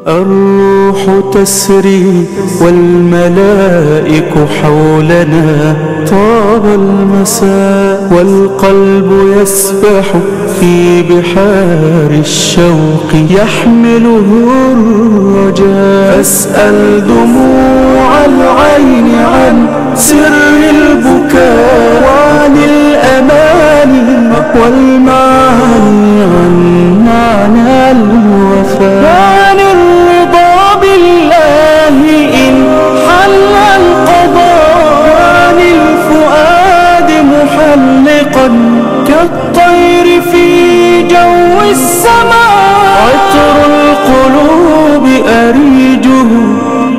الروح تسري والملائك حولنا، طاب المساء والقلب يسبح في بحار الشوق، يحمله الرجاء. أسأل دموع العين عن سر البكاء، وعن الأماني والمعاني، عن معنى الوفاء، وعن الرضا بالله إن حل القضاء، وعن الفؤاد محلقا كالطير في جو السماء. عطر القلوب أريجه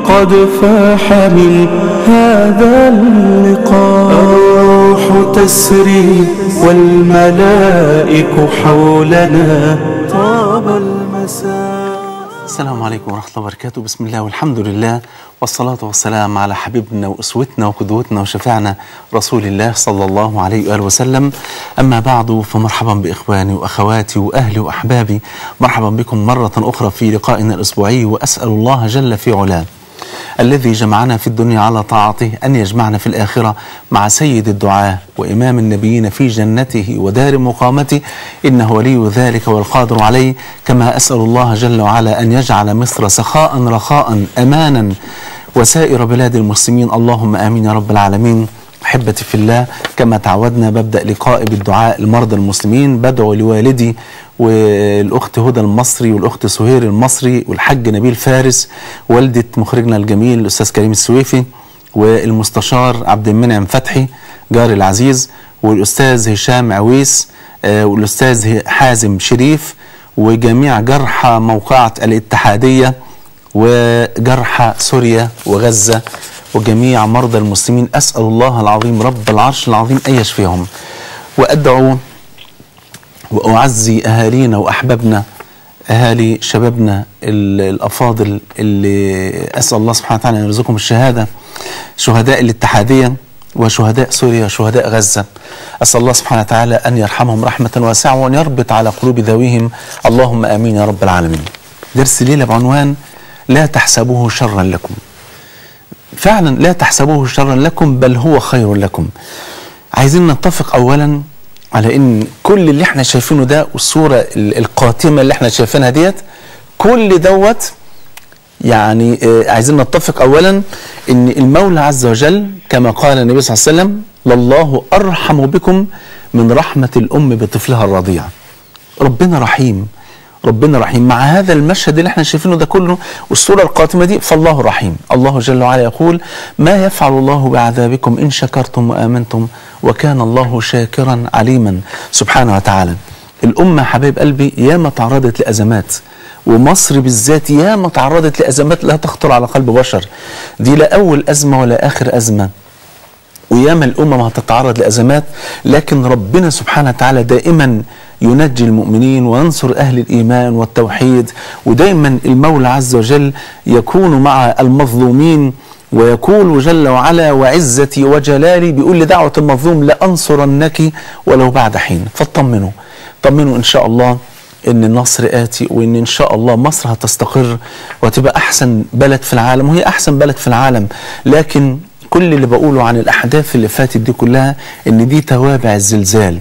قد فاح من هذا اللقاء. الروح تسري والملائك حولنا، طاب المساء. السلام عليكم ورحمة الله وبركاته. بسم الله والحمد لله، والصلاة والسلام على حبيبنا وأسوتنا وقدوتنا وشفيعنا رسول الله صلى الله عليه وآله وسلم. أما بعد، فمرحبا بإخواني وأخواتي وأهلي وأحبابي، مرحبا بكم مرة أخرى في لقائنا الأسبوعي، وأسأل الله جل في علاه الذي جمعنا في الدنيا على طاعته أن يجمعنا في الآخرة مع سيد الدعاة وإمام النبيين في جنته ودار مقامته، إنه ولي ذلك والقادر عليه. كما أسأل الله جل وعلا أن يجعل مصر سخاء رخاء أمانا وسائر بلاد المسلمين، اللهم آمين يا رب العالمين. أحبتي في الله، كما تعودنا ببدأ لقائي بالدعاء لمرضى المسلمين. بدعو لوالدي والأخت هدى المصري والأخت سهير المصري والحاج نبيل فارس، والدة مخرجنا الجميل الأستاذ كريم السويفي، والمستشار عبد المنعم فتحي جاري العزيز، والأستاذ هشام عويس، والأستاذ حازم شريف، وجميع جرحى موقعة الاتحادية وجرحى سوريا وغزة، وجميع مرضى المسلمين. أسأل الله العظيم رب العرش العظيم أن يشفيهم. وأدعو وأعزي أهالينا وأحبابنا، أهالي شبابنا الأفاضل اللي أسأل الله سبحانه وتعالى أن يرزقهم الشهادة، شهداء الاتحادية وشهداء سوريا وشهداء غزة. أسأل الله سبحانه وتعالى أن يرحمهم رحمة واسعة وأن يربط على قلوب ذويهم، اللهم آمين يا رب العالمين. درس ليلة بعنوان لا تحسبوه شرا لكم. فعلا لا تحسبوه شرا لكم، بل هو خير لكم. عايزين نتفق أولا على ان كل اللي احنا شايفينه ده والصورة القاتمة اللي احنا شايفينها ديت، كل دوت يعني عايزين نتفق اولا ان المولى عز وجل كما قال النبي صلى الله عليه وسلم: لله ارحم بكم من رحمة الام بطفلها الرضيع. ربنا رحيم، ربنا رحيم. مع هذا المشهد اللي احنا شايفينه ده كله والصورة القاتمة دي، فالله رحيم. الله جل وعلا يقول: ما يفعل الله بعذابكم إن شكرتم وآمنتم وكان الله شاكرا عليما. سبحانه وتعالى. الأمة حبايب قلبي ياما تعرضت لأزمات، ومصر بالذات ياما تعرضت لأزمات لا تخطر على قلب بشر. دي لا أول أزمة ولا آخر أزمة، وياما الأمة ما هتتعرض لأزمات، لكن ربنا سبحانه وتعالى دائما ينجي المؤمنين وينصر أهل الإيمان والتوحيد، ودائما المولى عز وجل يكون مع المظلومين، ويقول جل وعلا: وعزتي وجلالي، بيقول لدعوة المظلوم: لأنصرنك ولو بعد حين. فاطمنوا، طمنوا إن شاء الله إن النصر آتي، وإن إن شاء الله مصر هتستقر وتبقى أحسن بلد في العالم، وهي أحسن بلد في العالم. لكن كل اللي بقوله عن الأحداث اللي فاتت دي كلها إن دي توابع الزلزال.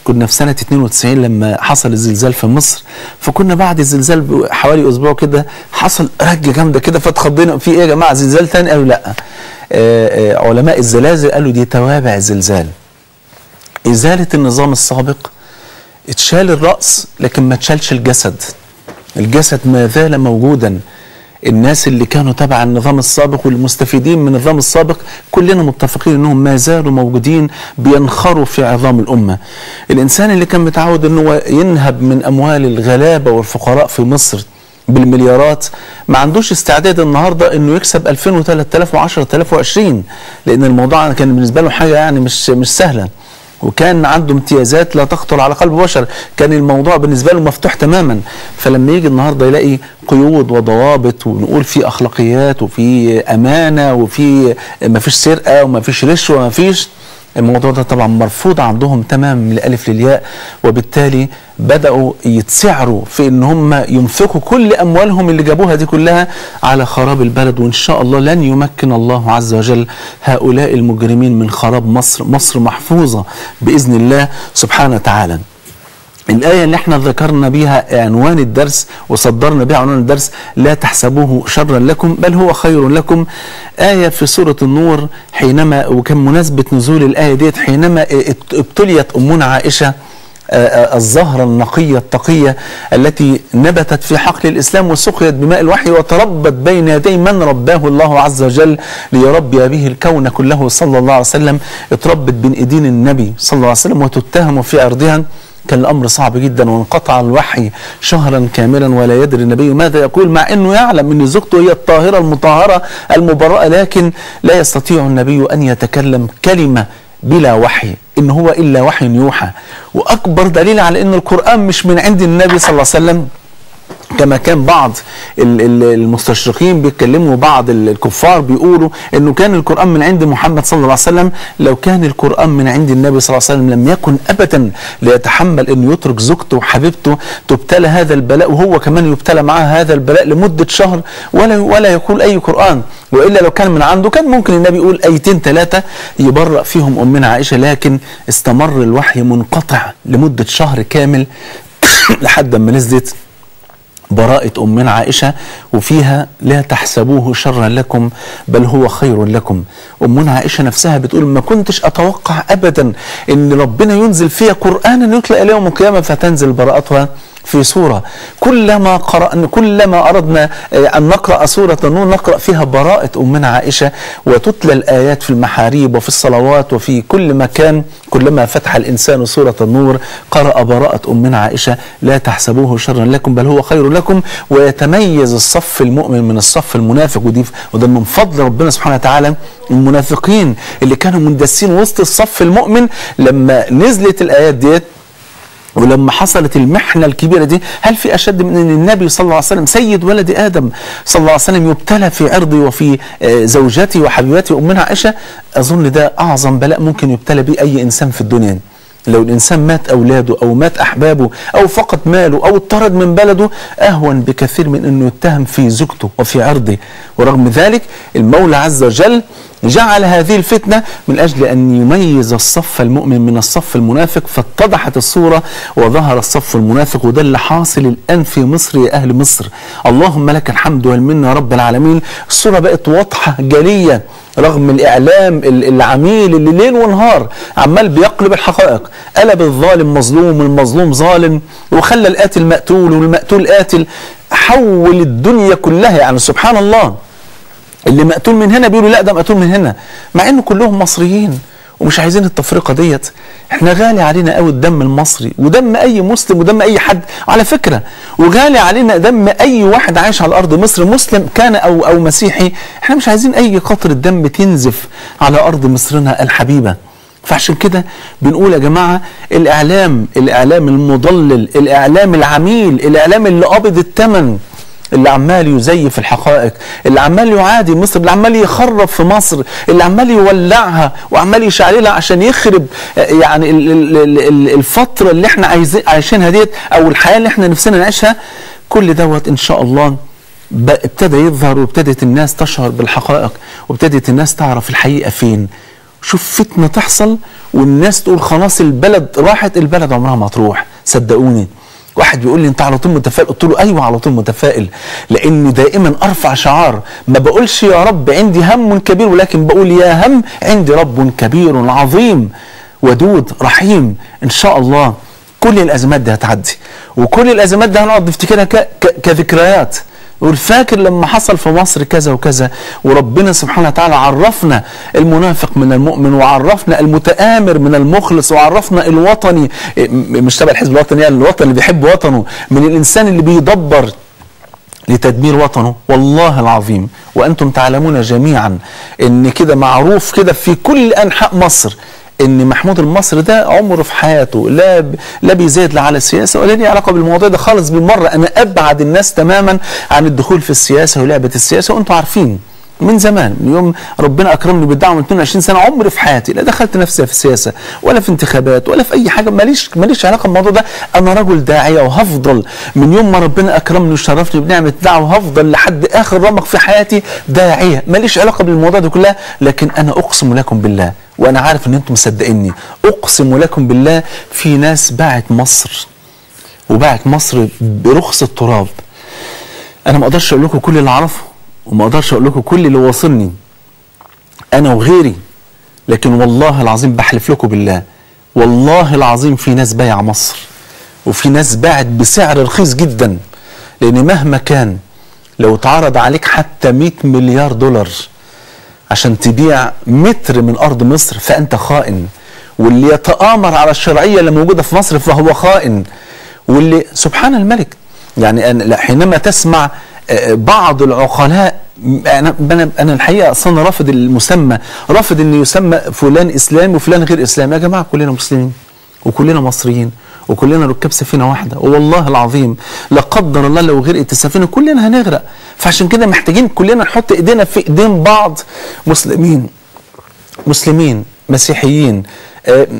كنا في سنة 92 لما حصل الزلزال في مصر، فكنا بعد الزلزال بحوالي أسبوع كده حصل رجة جامدة كده، فتخضينا في إيه يا جماعة، زلزال تاني؟ قالوا لأ. علماء الزلازل قالوا دي توابع الزلزال. إزالة النظام السابق، اتشال الرأس لكن ما اتشالش الجسد. الجسد ما زال موجودا. الناس اللي كانوا تبع النظام السابق والمستفيدين من النظام السابق كلنا متفقين انهم ما زالوا موجودين بينخروا في عظام الامه. الانسان اللي كان متعود انه ينهب من اموال الغلابه والفقراء في مصر بالمليارات، ما عندوش استعداد النهارده انه يكسب 2000 و3000 و10000 و20، لان الموضوع كان بالنسبه له حاجه يعني مش سهله. وكان عنده امتيازات لا تخطر على قلب بشر، كان الموضوع بالنسبة له مفتوح تماما. فلما يجي النهاردة يلاقي قيود وضوابط، ونقول في أخلاقيات وفي أمانة وفي ما فيش سرقة وما فيش رشوة وما فيش، الموضوع ده طبعا مرفوض عندهم تمام من الألف للياء. وبالتالي بدأوا يتسعروا في ان هم ينفقوا كل أموالهم اللي جابوها دي كلها على خراب البلد. وإن شاء الله لن يمكن الله عز وجل هؤلاء المجرمين من خراب مصر. مصر محفوظة بإذن الله سبحانه وتعالى. الآية اللي احنا ذكرنا بها عنوان الدرس وصدرنا بها عنوان الدرس، لا تحسبوه شرا لكم بل هو خير لكم، آية في سورة النور. حينما وكان مناسبة نزول الآية ديت حينما ابتليت أمنا عائشة الزهرة النقية التقية التي نبتت في حقل الإسلام وسقيت بماء الوحي وتربت بين يدي من رباه الله عز وجل ليربي به الكون كله صلى الله عليه وسلم، اتربت بين ايدين النبي صلى الله عليه وسلم وتتهم في عرضها. كان الأمر صعب جدا، وانقطع الوحي شهرا كاملا ولا يدري النبي ماذا يقول، مع أنه يعلم أن زوجته هي الطاهرة المطهرة المبرأة، لكن لا يستطيع النبي أن يتكلم كلمة بلا وحي، إن هو إلا وحي يوحى. وأكبر دليل على أن القرآن مش من عند النبي صلى الله عليه وسلم، كما كان بعض المستشرقين بيتكلموا، بعض الكفار بيقولوا انه كان القرآن من عند محمد صلى الله عليه وسلم. لو كان القرآن من عند النبي صلى الله عليه وسلم لم يكن ابدا ليتحمل انه يترك زوجته وحبيبته تبتلى هذا البلاء، وهو كمان يبتلى معها هذا البلاء لمدة شهر ولا يقول اي قرآن. والا لو كان من عنده كان ممكن النبي يقول ايتين ثلاثة يبرأ فيهم امنا عائشة، لكن استمر الوحي منقطع لمدة شهر كامل لحد ما نزلت براءة أمنا عائشة، وفيها لا تحسبوه شرا لكم بل هو خير لكم. أمنا عائشة نفسها بتقول ما كنتش أتوقع أبدا أن ربنا ينزل فيها قرآنا يطلع إلى يوم القيامة فتنزل براءتها في سورة. كلما أردنا أن نقرأ سورة النور نقرأ فيها براءة أمنا عائشة، وتتلى الآيات في المحاريب وفي الصلوات وفي كل مكان. كلما فتح الإنسان سورة النور قرأ براءة أمنا عائشة لا تحسبوه شرا لكم بل هو خير لكم. ويتميز الصف المؤمن من الصف المنافق، وده من فضل ربنا سبحانه وتعالى. المنافقين اللي كانوا مندسين وسط الصف المؤمن لما نزلت الآيات ديت ولما حصلت المحنة الكبيرة دي، هل في أشد من أن النبي صلى الله عليه وسلم سيد ولد آدم صلى الله عليه وسلم يبتلى في عرضي وفي زوجتي وحبيبتي أمنا عائشة؟ أظن ده أعظم بلاء ممكن يبتلى به أي إنسان في الدنيا. لو الإنسان مات أولاده أو مات أحبابه أو فقد ماله أو اطرد من بلده، أهون بكثير من أنه يتهم في زوجته وفي عرضه. ورغم ذلك المولى عز وجل جعل هذه الفتنة من أجل أن يميز الصف المؤمن من الصف المنافق، فاتضحت الصورة وظهر الصف المنافق. وده اللي حاصل الآن في مصر يا أهل مصر. اللهم لك الحمد والمنة يا رب العالمين. الصورة بقت واضحة جلية رغم الإعلام العميل اللي ليل ونهار عمال بيقلب الحقائق، قلب الظالم مظلوم والمظلوم ظالم، وخلى القاتل مقتول والمقتول قاتل، حول الدنيا كلها. يعني سبحان الله، اللي مقتول من هنا بيقولوا لا ده مقتول من هنا، مع انه كلهم مصريين ومش عايزين التفرقه ديت. احنا غالي علينا قوي الدم المصري ودم اي مسلم ودم اي حد على فكره، وغالي علينا دم اي واحد عايش على ارض مصر مسلم كان او مسيحي. احنا مش عايزين اي قطره دم تنزف على ارض مصرنا الحبيبه. فعشان كده بنقول يا جماعه، الاعلام المضلل، الاعلام العميل، الاعلام اللي قابض الثمن، اللي عمال يزيف الحقائق، اللي عمال يعادي مصر، اللي عمال يخرب في مصر، اللي عمال يولعها وعمال يشعللها عشان يخرب يعني الفترة اللي احنا عايشينها ديت او الحياة اللي احنا نفسنا نعيشها. كل دوت ان شاء الله ابتدى يظهر، وابتدت الناس تشعر بالحقائق، وابتدت الناس تعرف الحقيقة فين. شوف فتنة تحصل والناس تقول خلاص البلد راحت. البلد عمرها ما تروح، صدقوني. واحد بيقول لي انت على طول متفائل، قلت له ايوه على طول متفائل، لاني دائما ارفع شعار، ما بقولش يا رب عندي هم كبير، ولكن بقول يا هم عندي رب كبير عظيم ودود رحيم. ان شاء الله كل الازمات دي هتعدي، وكل الازمات دي هنقعد نفتكرها كذكريات. والفاكر لما حصل في مصر كذا وكذا، وربنا سبحانه وتعالى عرفنا المنافق من المؤمن، وعرفنا المتآمر من المخلص، وعرفنا الوطني مش تبع الحزب الوطني، يعني الوطن اللي بيحب وطنه من الإنسان اللي بيدبر لتدمير وطنه. والله العظيم وأنتم تعلمون جميعا إن كده معروف كده في كل أنحاء مصر ان محمود المصري ده عمره في حياته لا بيزايد لا على السياسه ولا ليه علاقه بالموضوع ده خالص بالمره. انا ابعد الناس تماما عن الدخول في السياسه ولعبه السياسه، وانتم عارفين من زمان، من يوم ربنا اكرمني بالدعوه من 22 سنه عمري في حياتي لا دخلت نفسي في السياسه ولا في انتخابات ولا في اي حاجه، ماليش علاقه بالموضوع ده. انا رجل داعيه وهفضل من يوم ما ربنا اكرمني وشرفني بنعمه الدعوه، هفضل لحد اخر رمق في حياتي داعيه، ماليش علاقه بالموضوع ده كلها. لكن انا اقسم لكم بالله، وانا عارف ان انتم مصدقيني، اقسم لكم بالله في ناس باعت مصر وباعت مصر برخص التراب. انا ما اقدرش اقول لكم كل اللي اعرفه، وما اقدرش اقول لكم كل اللي واصلني انا وغيري، لكن والله العظيم بحلف لكم بالله، والله العظيم في ناس بايعه مصر، وفي ناس باعت بسعر رخيص جدا. لان مهما كان لو اتعرض عليك حتى 100 مليار دولار عشان تبيع متر من ارض مصر فانت خائن، واللي يتآمر على الشرعيه اللي موجوده في مصر فهو خائن. واللي سبحان الملك يعني حينما تسمع بعض العقلاء، انا الحقيقه اصلا رافض المسمى، رافض ان يسمى فلان اسلامي وفلان غير اسلامي. يا جماعه كلنا مسلمين وكلنا مصريين وكلنا ركاب سفينه واحده، والله العظيم لا قدر الله لو غرقت السفينه كلنا هنغرق. فعشان كده محتاجين كلنا نحط ايدينا في ايدين بعض، مسلمين مسيحيين،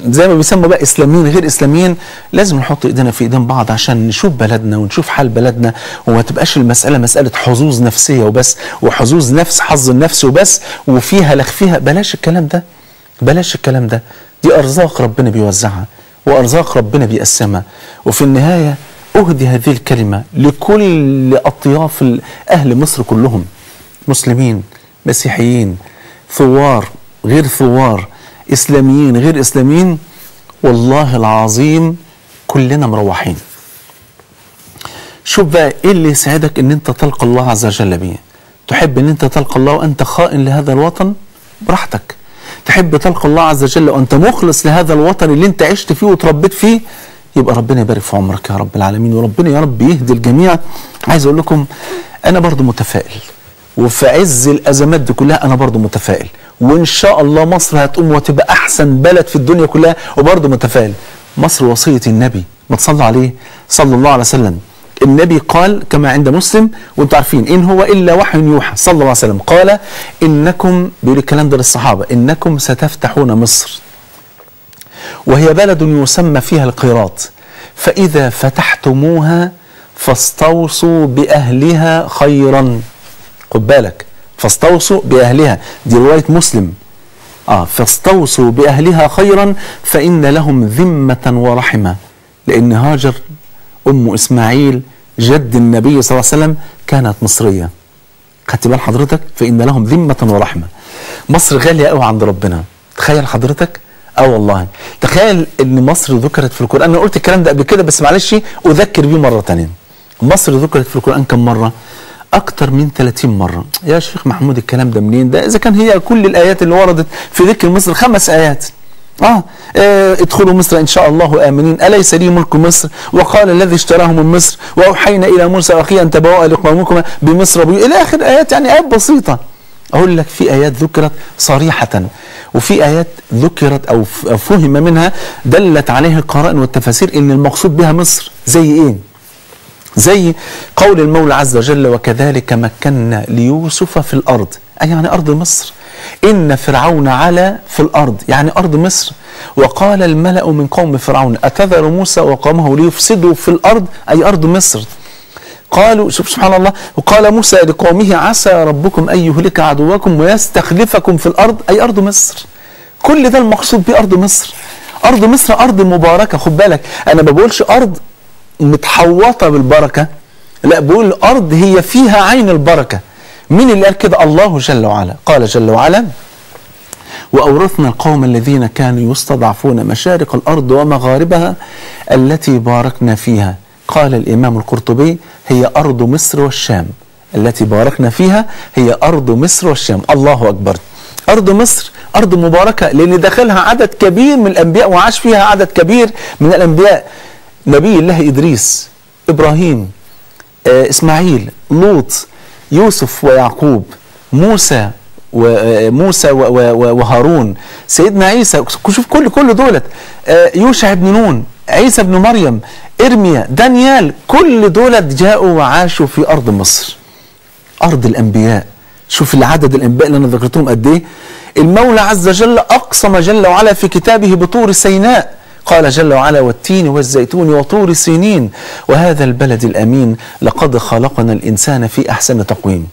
زي ما بيسموا بقى اسلاميين غير اسلاميين، لازم نحط ايدينا في ايدين بعض عشان نشوف بلدنا ونشوف حال بلدنا، وما تبقاش المساله مساله حظوظ نفسيه وبس، وحظوظ نفس حظ النفس وبس، وفيها لخفيها. بلاش الكلام ده، بلاش الكلام ده. دي ارزاق ربنا بيوزعها وارزاق ربنا بيقسمها. وفي النهايه اهدي هذه الكلمه لكل اطياف اهل مصر كلهم، مسلمين مسيحيين ثوار غير ثوار، اسلاميين غير اسلاميين، والله العظيم كلنا مروحين. شوف بقى ايه اللي يسعدك ان انت تلقى الله عز وجل بيه. تحب ان انت تلقى الله وانت خائن لهذا الوطن براحتك، تحب تلقى الله عز وجل وانت مخلص لهذا الوطن اللي انت عشت فيه وتربيت فيه، يبقى ربنا يبارك في عمرك يا رب العالمين، وربنا يا رب يهدي الجميع. عايز اقول لكم انا برضو متفائل، وفي عز الازمات دي كلها انا برضو متفائل، وان شاء الله مصر هتقوم وتبقى احسن بلد في الدنيا كلها، وبرضو متفائل. مصر وصية النبي، ما تصلوا عليه صلى الله عليه وسلم. النبي قال كما عند مسلم وانتم عارفين، ان هو الا وحي يوحى، صلى الله عليه وسلم قال انكم، بيقول الكلام ده للصحابه، انكم ستفتحون مصر وهي بلد يسمى فيها القيراط، فاذا فتحتموها فاستوصوا باهلها خيرا. خد بالك، فاستوصوا باهلها، دي روايه مسلم. فاستوصوا باهلها خيرا فان لهم ذمه ورحمه، لان هاجر ام اسماعيل جد النبي صلى الله عليه وسلم كانت مصريه. خدت بال حضرتك؟ فان لهم ذمه ورحمه. مصر غاليه قوي عند ربنا، تخيل حضرتك. والله تخيل ان مصر ذكرت في القران، انا قلت الكلام ده قبل كده بس معلش اذكر بيه مره ثانيه. مصر ذكرت في القران كم مره؟ اكتر من 30 مره. يا شيخ محمود الكلام ده منين ده؟ اذا كان هي كل الايات اللي وردت في ذكر مصر 5 ايات. ادخلوا مصر ان شاء الله امنين، اليس لي ملك مصر، وقال الذي اشتراه من مصر، واوحينا الى موسى واخيه ان تبوأ لقومكما بمصر الى اخر ايات، يعني ايات بسيطه. اقول لك في ايات ذكرت صريحه، وفي ايات ذكرت او فهم منها دلت عليها القرائن والتفاسير ان المقصود بها مصر. زي ايه؟ زي قول المولى عز وجل وكذلك مكنا ليوسف في الارض، اي يعني ارض مصر. إن فرعون علا في الأرض، يعني أرض مصر. وقال الملأ من قوم فرعون أتذر موسى وقومه ليفسدوا في الأرض، أي أرض مصر. قالوا سبحان الله، وقال موسى لقومه عسى ربكم أن يهلك عدوكم ويستخلفكم في الأرض، أي أرض مصر. كل ده المقصود بأرض مصر. أرض مصر أرض مباركة. خد بالك، أنا ما بقولش أرض متحوطة بالبركة، لا بقول أرض هي فيها عين البركة. مين اللي قال كده؟ الله جل وعلا. قال جل وعلا وأورثنا القوم الذين كانوا يستضعفون مشارق الأرض ومغاربها التي باركنا فيها. قال الإمام القرطبي هي أرض مصر والشام، التي باركنا فيها هي أرض مصر والشام. الله أكبر. أرض مصر أرض مباركة لأن دخلها عدد كبير من الأنبياء وعاش فيها عدد كبير من الأنبياء، نبي الله إدريس، إبراهيم، إسماعيل، لوط، يوسف ويعقوب، موسى وموسى وهارون، سيدنا عيسى، شوف كل دولت، يوشع بن نون، عيسى بن مريم، إرميا، دانيال، كل دولت جاءوا وعاشوا في أرض مصر، أرض الأنبياء. شوف العدد الأنبياء اللي أنا ذكرتهم قد إيه. المولى عز وجل أقسم جل وعلا في كتابه بطور سيناء، قال جل وعلا: والتين والزيتون وطور سينين وهذا البلد الأمين لقد خلقنا الإنسان في أحسن تقويم.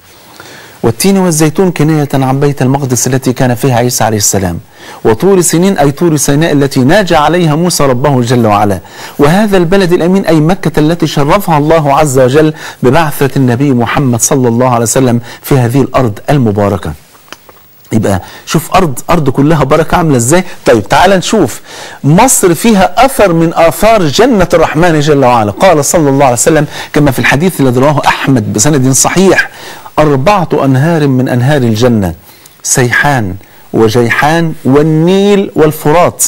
والتين والزيتون كناية عن بيت المقدس التي كان فيها عيسى عليه السلام، وطور سينين أي طور سيناء التي ناجى عليها موسى ربه جل وعلا، وهذا البلد الأمين أي مكة التي شرفها الله عز وجل ببعثة النبي محمد صلى الله عليه وسلم في هذه الأرض المباركة. يبقى شوف أرض كلها بركة عاملة إزاي. طيب تعال نشوف مصر فيها أثر من آثار جنة الرحمن جل وعلا. قال صلى الله عليه وسلم كما في الحديث الذي رواه أحمد بسند صحيح: 4 أنهار من أنهار الجنة، سيحان وجيحان والنيل والفرات،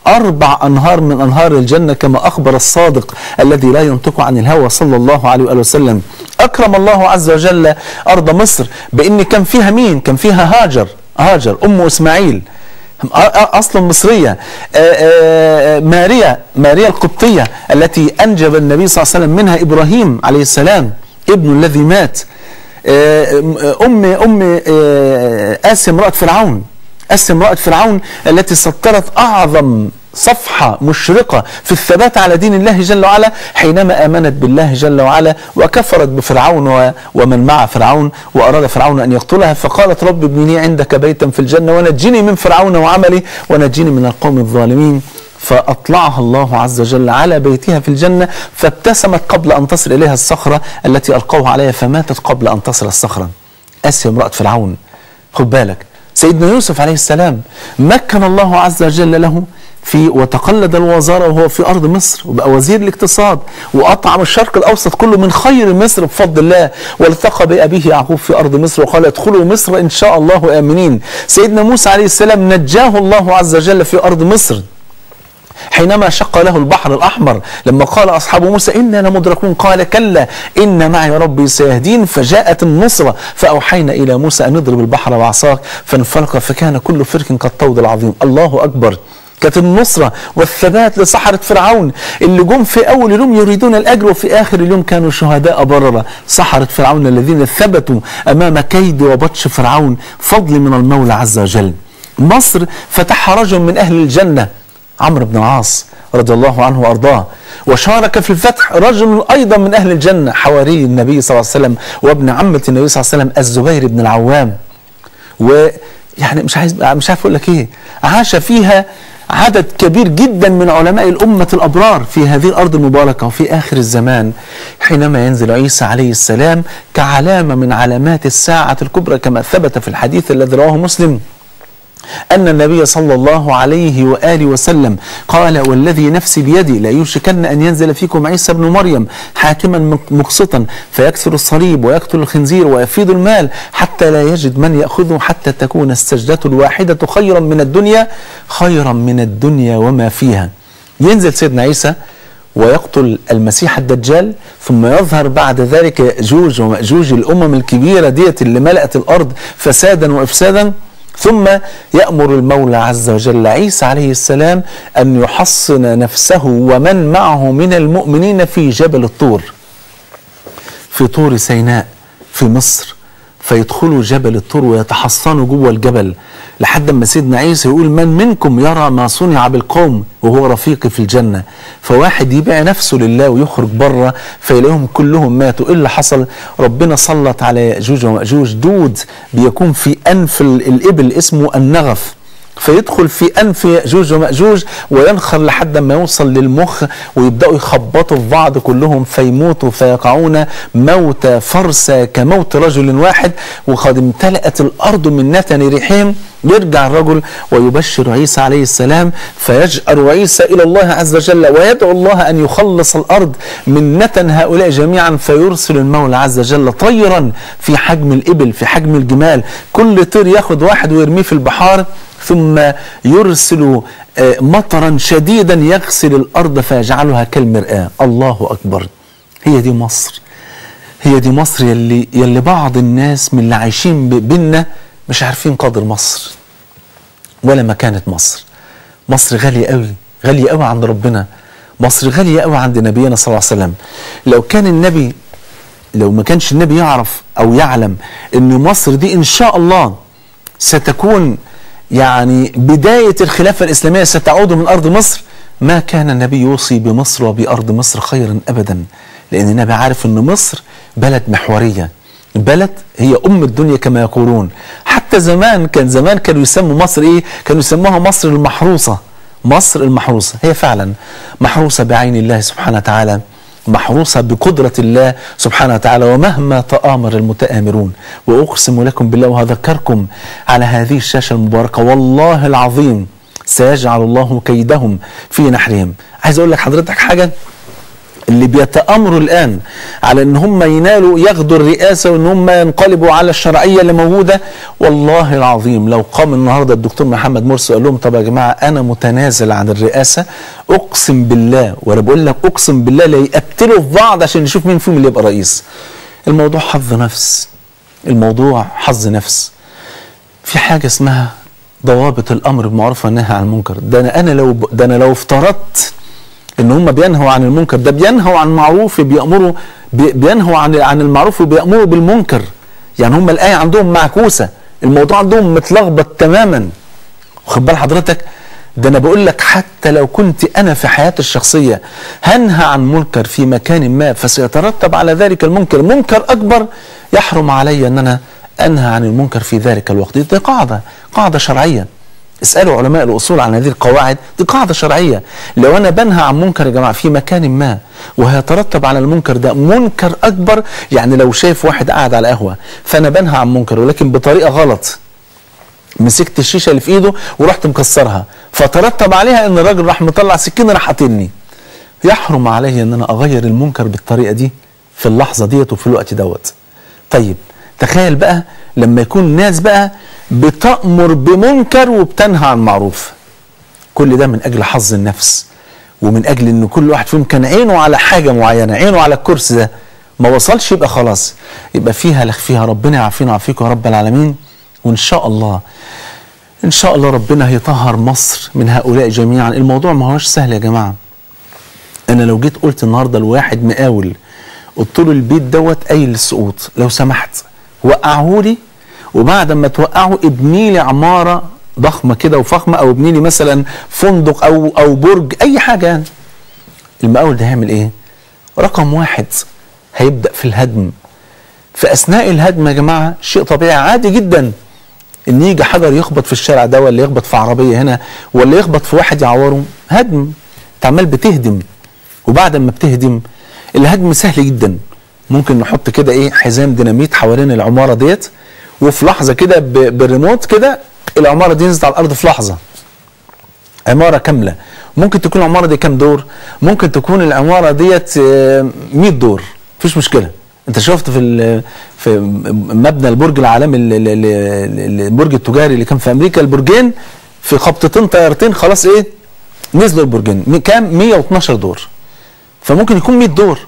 4 أنهار من أنهار الجنة كما أخبر الصادق الذي لا ينطق عن الهوى صلى الله عليه وآله وسلم. أكرم الله عز وجل أرض مصر بأن كان فيها مين؟ كان فيها هاجر أم إسماعيل أصلا مصرية، ماريا القبطية التي أنجب النبي صلى الله عليه وسلم منها إبراهيم عليه السلام ابنه الذي مات، أم آسيا امرأة فرعون التي سطرت أعظم صفحة مشرقة في الثبات على دين الله جل وعلا حينما آمنت بالله جل وعلا وكفرت بفرعون ومن مع فرعون، وأراد فرعون أن يقتلها، فقالت: رب ابن لي عندك بيتا في الجنة ونجني من فرعون وعمله ونجني من القوم الظالمين. فأطلعها الله عز وجل على بيتها في الجنة، فابتسمت قبل أن تصل إليها الصخرة التي ألقوها عليها، فماتت قبل أن تصل الصخرة. آسيا امرأة فرعون. خد بالك سيدنا يوسف عليه السلام مكن الله عز وجل له وتقلد الوزارة وهو في أرض مصر، وبقى وزير الاقتصاد، وأطعم الشرق الأوسط كله من خير مصر بفضل الله، والتقى بأبيه يعقوب في أرض مصر وقال: ادخلوا مصر إن شاء الله آمنين. سيدنا موسى عليه السلام نجاه الله عز وجل في أرض مصر حينما شق له البحر الأحمر، لما قال أصحاب موسى: إنا لمدركون، قال: كلا إن معي ربي سيهدين. فجاءت النصرة فأوحينا إلى موسى أن اضرب البحر بعصاك فانفلق فكان كل فرق كالطود العظيم. الله أكبر. كانت النصرة والثبات لسحرة فرعون اللي جم في أول اليوم يريدون الأجر، وفي آخر اليوم كانوا شهداء بررة. سحرة فرعون الذين ثبتوا أمام كيد وبطش فرعون، فضل من المولى عز وجل. مصر فتحها رجل من أهل الجنة، عمرو بن العاص رضي الله عنه وأرضاه، وشارك في الفتح رجل أيضا من أهل الجنة، حواري النبي صلى الله عليه وسلم وابن عمة النبي صلى الله عليه وسلم، الزبير بن العوام. ويعني مش عارف أقول لك إيه، عاش فيها عدد كبير جدا من علماء الأمة الأبرار في هذه الأرض المباركة. وفي آخر الزمان حينما ينزل عيسى عليه السلام كعلامة من علامات الساعة الكبرى، كما ثبت في الحديث الذي رواه مسلم أن النبي صلى الله عليه وآله وسلم قال: والذي نفسي بيدي لا يوشكن أن ينزل فيكم عيسى بن مريم حاكما مقسطا فيكسر الصليب ويقتل الخنزير ويفيض المال حتى لا يجد من يأخذه، حتى تكون السجدة الواحدة خيرا من الدنيا وما فيها. ينزل سيدنا عيسى ويقتل المسيح الدجال، ثم يظهر بعد ذلك يأجوج ومأجوج، الأمم الكبيرة ديت اللي ملأت الأرض فسادا وإفسادا. ثم يأمر المولى عز وجل عيسى عليه السلام أن يحصن نفسه ومن معه من المؤمنين في جبل الطور، في طور سيناء في مصر، فيدخلوا جبل الطور ويتحصنوا جوه الجبل لحد ما سيدنا عيسى يقول: من منكم يرى ما صنع بالقوم وهو رفيقي في الجنة؟ فواحد يبيع نفسه لله ويخرج بره فيلاقيهم كلهم ماتوا. ايه اللي حصل؟ ربنا سلط على يأجوج ومأجوج دود بيكون في أنف الإبل اسمه النغف، فيدخل في أنف يأجوج ومأجوج وينخر لحد ما يوصل للمخ، ويبدأوا يخبطوا في بعض كلهم فيموتوا فيقعون موتى فرسى كموت رجل واحد، وقد امتلأت الأرض من نتن ريحهم. يرجع الرجل ويبشر عيسى عليه السلام، فيجأر عيسى إلى الله عز وجل ويدعو الله أن يخلص الأرض من نتن هؤلاء جميعا، فيرسل المولى عز وجل طيرا في حجم الإبل في حجم الجمال، كل طير ياخد واحد ويرميه في البحار، ثم يرسل مطرا شديدا يغسل الأرض فيجعلها كالمرآة. الله أكبر. هي دي مصر، هي دي مصر يلي بعض الناس من اللي عايشين بينا مش عارفين قدر مصر ولا مكانة مصر. مصر غالية قوي، غالية قوي عند ربنا، مصر غالية قوي عند نبينا صلى الله عليه وسلم. لو ما كانش النبي يعرف أو يعلم أن مصر دي إن شاء الله ستكون يعني بداية الخلافة الإسلامية ستعود من أرض مصر، ما كان النبي يوصي بمصر وبأرض مصر خيرا أبدا، لأن النبي عارف أن مصر بلد محورية، بلد هي أم الدنيا كما يقولون. حتى زمان كانوا يسموا مصر إيه؟ كانوا يسموها مصر المحروسة. مصر المحروسة هي فعلا محروسة بعين الله سبحانه وتعالى، محروسة بقدرة الله سبحانه وتعالى، ومهما تآمر المتآمرون. وأقسم لكم بالله وأذكركم على هذه الشاشة المباركة والله العظيم سيجعل الله كيدهم في نحرهم. عايز أقول لك حضرتك حاجة، اللي بيتآمروا الآن على ان هم ياخدوا الرئاسة وان هم ينقلبوا على الشرعية اللي موجودة، والله العظيم لو قام النهاردة الدكتور محمد مرسي وقال لهم طب يا جماعة انا متنازل عن الرئاسة، اقسم بالله، وانا بقول لك اقسم بالله لا يقتلوا في بعض عشان نشوف مين فيهم اللي يبقى رئيس. الموضوع حظ نفس، الموضوع حظ نفس. في حاجة اسمها ضوابط الامر بالمعروف والنهي عن المنكر. ده انا لو افترضت ان هم بينهوا عن المنكر، ده بينهوا عن المعروف بينهوا عن المعروف وبيأمروا بالمنكر. يعني هم الآية عندهم معكوسة، الموضوع عندهم متلخبط تماما. واخد بال حضرتك؟ ده انا بقول لك حتى لو كنت انا في حياتي الشخصية هنهى عن منكر في مكان ما فسيترتب على ذلك المنكر منكر اكبر، يحرم علي ان انا انهى عن المنكر في ذلك الوقت. دي قاعدة شرعية. اسألوا علماء الأصول عن هذه القواعد، دي قاعدة شرعية. لو أنا بنهى عن منكر يا جماعة في مكان ما وهيترتب على المنكر ده منكر أكبر، يعني لو شايف واحد قاعد على قهوة فأنا بنهى عن منكر ولكن بطريقة غلط، مسكت الشيشة اللي في إيده ورحت مكسرها، فترتب عليها إن الراجل راح مطلع سكينة راح قاتلني، يحرم علي إن أنا أغير المنكر بالطريقة دي في اللحظة ديت وفي الوقت دوت. طيب تخيل بقى لما يكون ناس بقى بتأمر بمنكر وبتنهى عن معروف، كل ده من أجل حظ النفس، ومن أجل أن كل واحد فيهم كان عينه على حاجة معينة، عينه على الكرسي ده ما وصلش، يبقى خلاص يبقى فيها ربنا يعافينا ويعافيكم يا رب العالمين. وإن شاء الله ربنا هيطهر مصر من هؤلاء جميعا. الموضوع ما هوش سهل يا جماعة. أنا لو جيت قلت النهاردة لواحد مقاول قلت له البيت دوت قايل للسقوط، لو سمحت وقعه لي وبعد ما توقعه ابني لي عمارة ضخمة كده وفخمة، او ابني لي مثلا فندق او برج اي حاجة، يعني المقاول ده هيعمل ايه؟ رقم واحد هيبدأ في الهدم. في اثناء الهدم يا جماعة شيء طبيعي عادي جدا ان يجي حجر يخبط في الشارع ده، ولا يخبط في عربية هنا، ولا يخبط في واحد يعوره. هدم، تعمل بتهدم. وبعد ما بتهدم الهدم سهل جدا، ممكن نحط كده ايه حزام ديناميت حوالين العمارة ديت، وفي لحظة كده بالريموت كده العمارة دي نزلت على الأرض في لحظة. عمارة كاملة. ممكن تكون العمارة دي كام دور؟ ممكن تكون العمارة ديت 100 دور، مفيش مشكلة. أنت شفت في مبنى البرج العالمي البرج التجاري اللي كان في أمريكا، البرجين في خبطتين طيارتين خلاص إيه؟ نزلوا البرجين. كام؟ 112 دور. فممكن يكون 100 دور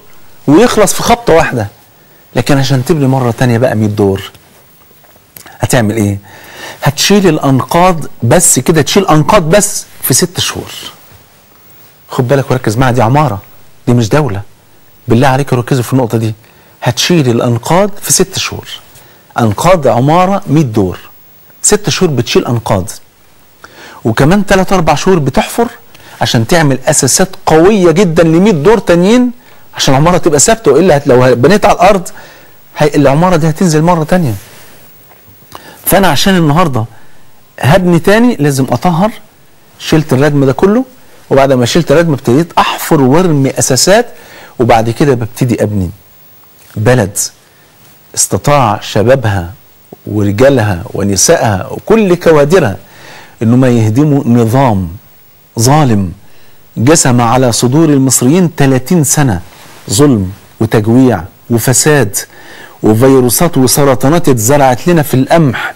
ويخلص في خبطة واحدة. لكن عشان تبني مرة تانية بقى 100 دور هتعمل ايه؟ هتشيل الانقاض بس كده، تشيل انقاض بس في 6 شهور. خد بالك وركز معايا، دي عمارة، دي مش دولة. بالله عليك ركزوا في النقطة دي. هتشيل الانقاض في 6 شهور. انقاض عمارة 100 دور، 6 شهور بتشيل انقاض، وكمان 3-4 شهور بتحفر عشان تعمل اساسات قوية جدا ل 100 دور تانيين عشان العمارة تبقى ثابتة، والا لو بنيت على الارض العمارة دي هتنزل مرة تانية. فانا عشان النهارده هبني تاني لازم اطهر. شلت الردم ده كله، وبعد ما شلت الردم ابتديت احفر وارمي اساسات، وبعد كده ببتدي ابني بلد استطاع شبابها ورجالها ونسائها وكل كوادرها انهم يهدموا نظام ظالم جسم على صدور المصريين 30 سنة ظلم وتجويع وفساد وفيروسات وسرطانات اتزرعت لنا في القمح.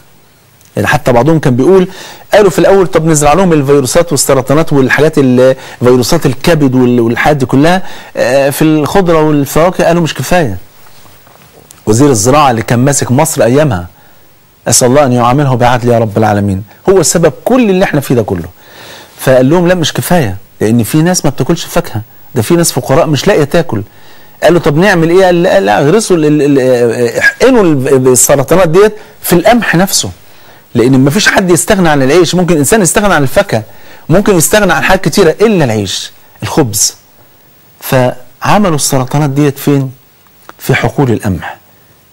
يعني حتى بعضهم كان بيقول، قالوا في الاول طب نزرع لهم الفيروسات والسرطانات والحاجات فيروسات الكبد والحاجات دي كلها في الخضره والفواكه، قالوا مش كفايه. وزير الزراعه اللي كان ماسك مصر ايامها اسال الله ان يعامله بعدل يا رب العالمين، هو سبب كل اللي احنا فيه ده كله. فقال لهم لا مش كفايه، لان في ناس ما بتاكلش فاكهه، ده في ناس فقراء مش لاقيه تاكل. قال له طب نعمل ايه؟ قال لا اغرسوا احقنوا السرطانات ديت في القمح نفسه، لان ما فيش حد يستغنى عن العيش. ممكن الانسان يستغنى عن الفاكهه، ممكن يستغنى عن حاجات كتيره الا العيش، الخبز. فعملوا السرطانات ديت فين؟ في حقول القمح.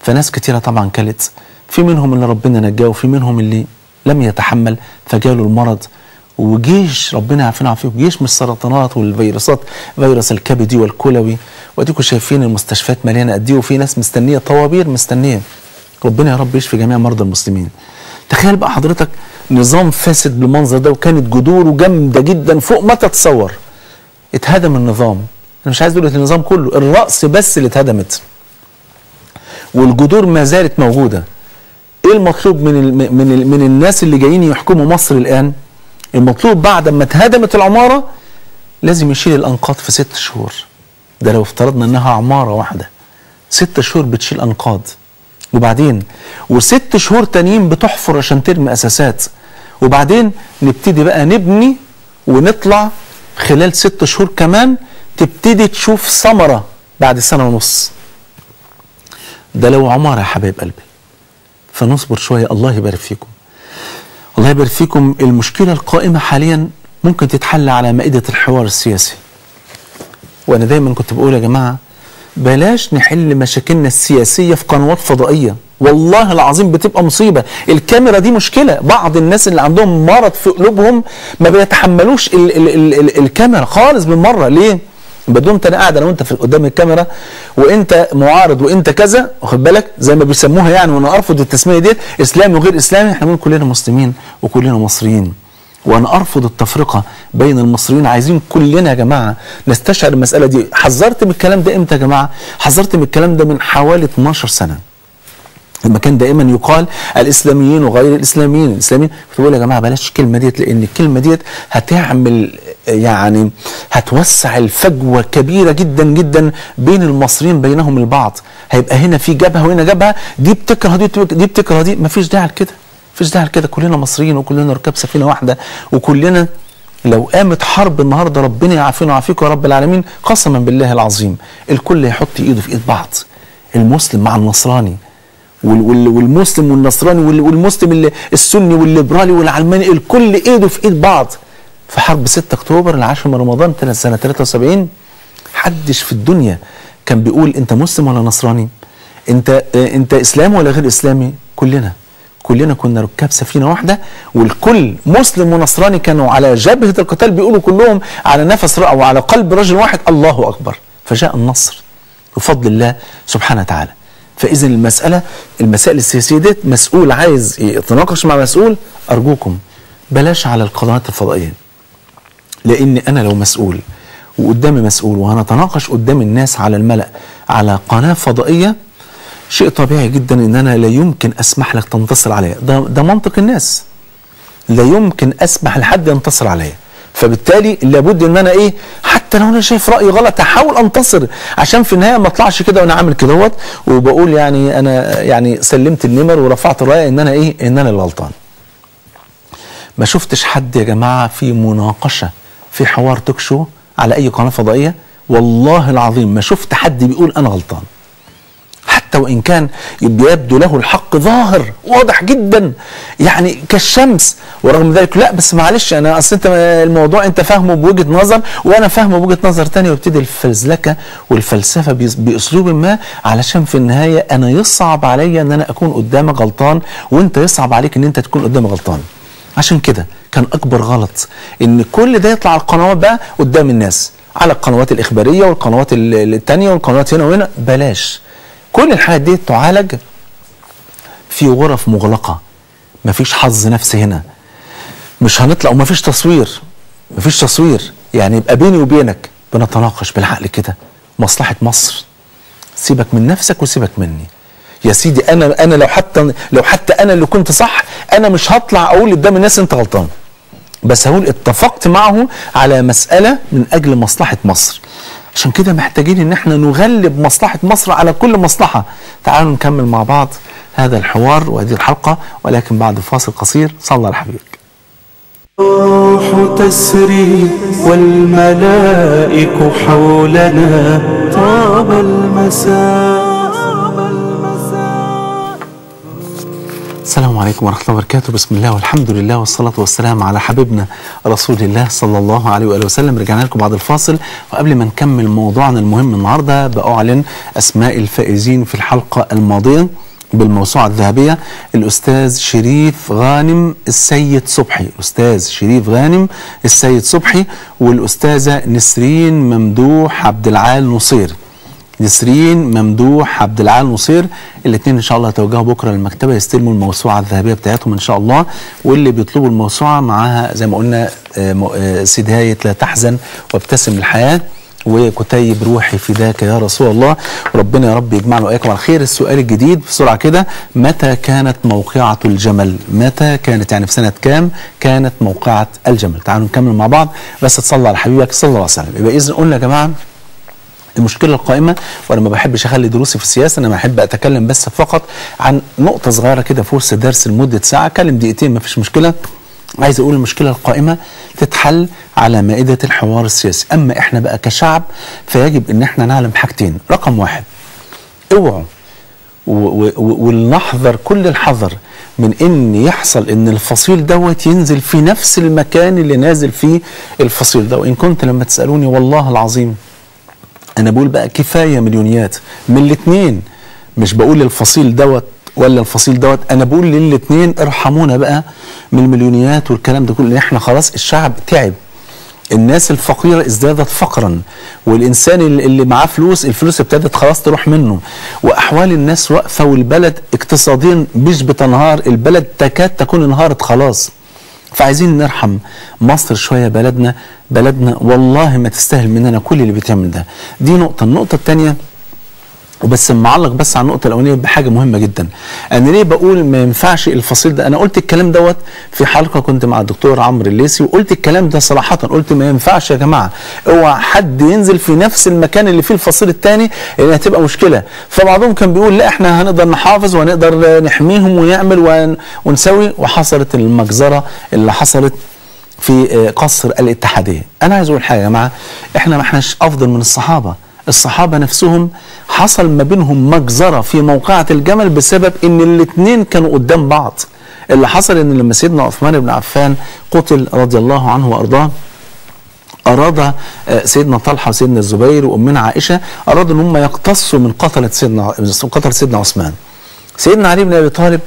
فناس كتيره طبعا كلت، في منهم اللي ربنا نجاه وفي منهم اللي لم يتحمل فجاله المرض. وجيش ربنا يعافينا ويعافيكم، جيش من السرطانات والفيروسات، فيروس الكبدي والكلوي، واديكم شايفين المستشفيات مليانه قد ايه، وفي ناس مستنيه، طوابير مستنيه. ربنا يا رب يشفي جميع مرضى المسلمين. تخيل بقى حضرتك نظام فاسد بالمنظر ده، وكانت جذوره جامده جدا فوق ما تتصور. اتهدم النظام، انا مش عايز اقول النظام كله، الراس بس اللي اتهدمت والجذور ما زالت موجوده. ايه المطلوب من الناس اللي جايين يحكموا مصر الان؟ المطلوب بعد ما اتهدمت العماره لازم يشيل الانقاض في 6 شهور. ده لو افترضنا انها عماره واحده 6 شهور بتشيل انقاض، وبعدين و6 شهور تانيين بتحفر عشان ترمي اساسات، وبعدين نبتدي بقى نبني ونطلع خلال 6 شهور كمان تبتدي تشوف ثمره بعد 1.5 سنة. ده لو عماره يا حبايب قلبي. فنصبر شويه، الله يبارك فيكم. الله يبارك فيكم. المشكله القائمه حاليا ممكن تتحل على مائده الحوار السياسي. وانا دايما كنت بقول يا جماعه بلاش نحل مشاكلنا السياسيه في قنوات فضائيه، والله العظيم بتبقى مصيبه. الكاميرا دي مشكله، بعض الناس اللي عندهم مرض في قلوبهم ما بيتحملوش الكاميرا خالص بالمره. ليه؟ بدون انا قاعد انا وانت قدام الكاميرا وانت معارض وانت كذا، واخد بالك زي ما بيسموها يعني، وانا ارفض التسميه ديت اسلامي وغير اسلامي. احنا بنقول كلنا مسلمين وكلنا مصريين، وانا ارفض التفرقه بين المصريين. عايزين كلنا يا جماعه نستشعر المساله دي. حذرت من الكلام ده امتى يا جماعه؟ حذرت من الكلام ده من حوالي 12 سنه. لما كان دائما يقال الاسلاميين وغير الاسلاميين، الاسلاميين، كنت بقول يا جماعه بلاش الكلمه ديت، لان الكلمه ديت هتعمل يعني هتوسع الفجوه كبيره جدا جدا بين المصريين بينهم البعض. هيبقى هنا في جبهه وهنا جبهه، دي بتكره دي بتكره دي. مفيش داعي لكده، مفيش داعي لكده. كلنا مصريين وكلنا ركاب سفينه واحده، وكلنا لو قامت حرب النهارده ربنا يعافينا ويعافيكم يا رب العالمين، قسما بالله العظيم الكل هيحط ايده في ايد بعض. المسلم مع النصراني، والمسلم والنصراني، والمسلم السني والليبرالي والعلماني، الكل ايده في ايد بعض. في حرب 6 اكتوبر العاشر من رمضان سنه 73 حدش في الدنيا كان بيقول انت مسلم ولا نصراني، انت اسلامي ولا غير اسلامي. كلنا كنا ركاب سفينه واحده، والكل مسلم ونصراني كانوا على جبهه القتال بيقولوا كلهم على نفس او على قلب رجل واحد الله اكبر. فجاء النصر بفضل الله سبحانه وتعالى. فاذا المسائل السياسيه ديت مسؤول عايز يتناقش مع مسؤول، ارجوكم بلاش على القنوات الفضائيه. لان انا لو مسؤول وقدامي مسؤول وهنتناقش قدام الناس على الملأ على قناه فضائيه، شيء طبيعي جدا ان انا لا يمكن اسمح لك تنتصر عليا. ده منطق الناس، لا يمكن اسمح لحد ينتصر عليا. فبالتالي لابد ان انا ايه، حتى لو انا شايف رايي غلط احاول انتصر، عشان في النهايه ما اطلعش كده وانا عامل كدهوت وبقول يعني انا يعني سلمت النمر ورفعت الرايه ان انا ايه، ان انا اللي غلطان. ما شفتش حد يا جماعه في مناقشه في حوار توك شو على اي قناه فضائيه، والله العظيم ما شفت حد بيقول انا غلطان، حتى وان كان يبدو له الحق ظاهر واضح جدا يعني كالشمس، ورغم ذلك لا بس معلش انا اصل انت الموضوع انت فاهمه بوجهه نظر وانا فاهمه بوجهه نظر ثانيه، ويبتدي الفزلكه والفلسفه باسلوب ما، علشان في النهايه انا يصعب عليا ان انا اكون قدامك غلطان وانت يصعب عليك ان انت تكون قدامي غلطان. عشان كده كان اكبر غلط ان كل ده يطلع على القنوات بقى قدام الناس، على القنوات الاخباريه والقنوات الثانيه والقنوات هنا وهنا. بلاش كل الحاجات دي تعالج في غرف مغلقه، مفيش حظ نفسي هنا، مش هنطلع ومفيش تصوير، يعني يبقى بيني وبينك بنتناقش بالعقل كده مصلحه مصر. سيبك من نفسك وسيبك مني يا سيدي. انا لو حتى انا اللي كنت صح، انا مش هطلع اقول قدام الناس انت غلطان، بس هقول اتفقت معه على مساله من اجل مصلحه مصر. عشان كده محتاجين ان احنا نغلب مصلحه مصر على كل مصلحه. تعالوا نكمل مع بعض هذا الحوار وهذه الحلقة، ولكن بعد فاصل قصير. صلى على حبيبك. الروح تسري والملائك حولنا طاب المساء. السلام عليكم ورحمة الله وبركاته. بسم الله والحمد لله والصلاة والسلام على حبيبنا رسول الله صلى الله عليه وآله وسلم. رجعنا لكم بعد الفاصل، وقبل ما نكمل موضوعنا المهم النهاردة بأعلن أسماء الفائزين في الحلقة الماضية بالموسوعة الذهبية. الأستاذ شريف غانم السيد صبحي، الأستاذ شريف غانم السيد صبحي، والأستاذة نسرين ممدوح عبد العال نصير. نسرين ممدوح عبد العال نصير، الاثنين ان شاء الله هيتوجهوا بكره للمكتبه يستلموا الموسوعه الذهبيه بتاعتهم ان شاء الله. واللي بيطلبوا الموسوعه معاها زي ما قلنا سدايه لا تحزن وابتسم الحياه وكتيب روحي فداك يا رسول الله. وربنا يا رب يجمعنا واياكم على خير. السؤال الجديد بسرعه كده: متى كانت موقعه الجمل؟ متى كانت، يعني في سنه كام كانت موقعه الجمل؟ تعالوا نكمل مع بعض، بس تصلي على حبيبك صلى الله عليه وسلم. يبقى اذا قلنا يا جماعه المشكله القائمه، وانا ما بحبش اخلي دروسي في السياسه، انا بحب اتكلم بس فقط عن نقطه صغيره كده في وسط درس لمده ساعه، اتكلم دقيقتين ما فيش مشكله. عايز اقول المشكله القائمه تتحل على مائده الحوار السياسي. اما احنا بقى كشعب فيجب ان احنا نعلم حاجتين: رقم واحد، اوعوا ولنحذر كل الحذر من ان يحصل ان الفصيل دوت ينزل في نفس المكان اللي نازل فيه الفصيل ده. وان كنت لما تسالوني والله العظيم انا بقول بقى كفايه مليونيات من الاثنين، مش بقول الفصيل دوت ولا الفصيل دوت، انا بقول للاثنين ارحمونا بقى من المليونيات والكلام ده كله. احنا خلاص الشعب تعب، الناس الفقيره ازدادت فقرا، والانسان اللي معاه فلوس الفلوس ابتدت خلاص تروح منه، واحوال الناس واقفه، والبلد اقتصاديا مش بتنهار، البلد تكاد تكون انهارت خلاص. فعايزين نرحم مصر شويه، بلدنا والله ما تستاهل مننا كل اللي بيتعمل ده. دي نقطه. النقطه الثانيه، وبس معلق بس على النقطه الاولانيه بحاجه مهمه جدا. انا ليه بقول ما ينفعش الفصيل ده؟ انا قلت الكلام دوت في حلقه كنت مع الدكتور عمرو الليثي، وقلت الكلام ده صراحه، قلت ما ينفعش يا جماعه اوعى حد ينزل في نفس المكان اللي فيه الفصيل الثاني لان هتبقى مشكله. فبعضهم كان بيقول لا احنا هنقدر نحافظ وهنقدر نحميهم ونعمل ونسوي، وحصلت المجزره اللي حصلت في قصر الاتحاديه. انا عايز اقول حاجه يا جماعه، احنا ما احناش افضل من الصحابه. الصحابة نفسهم حصل ما بينهم مجزرة في موقعة الجمل بسبب ان الاثنين كانوا قدام بعض. اللي حصل ان لما سيدنا عثمان بن عفان قتل رضي الله عنه وارضاه، اراد سيدنا طلحة وسيدنا الزبير وامنا عائشة ارادوا ان هم يقتصوا من قتل سيدنا عثمان. سيدنا علي بن ابي طالب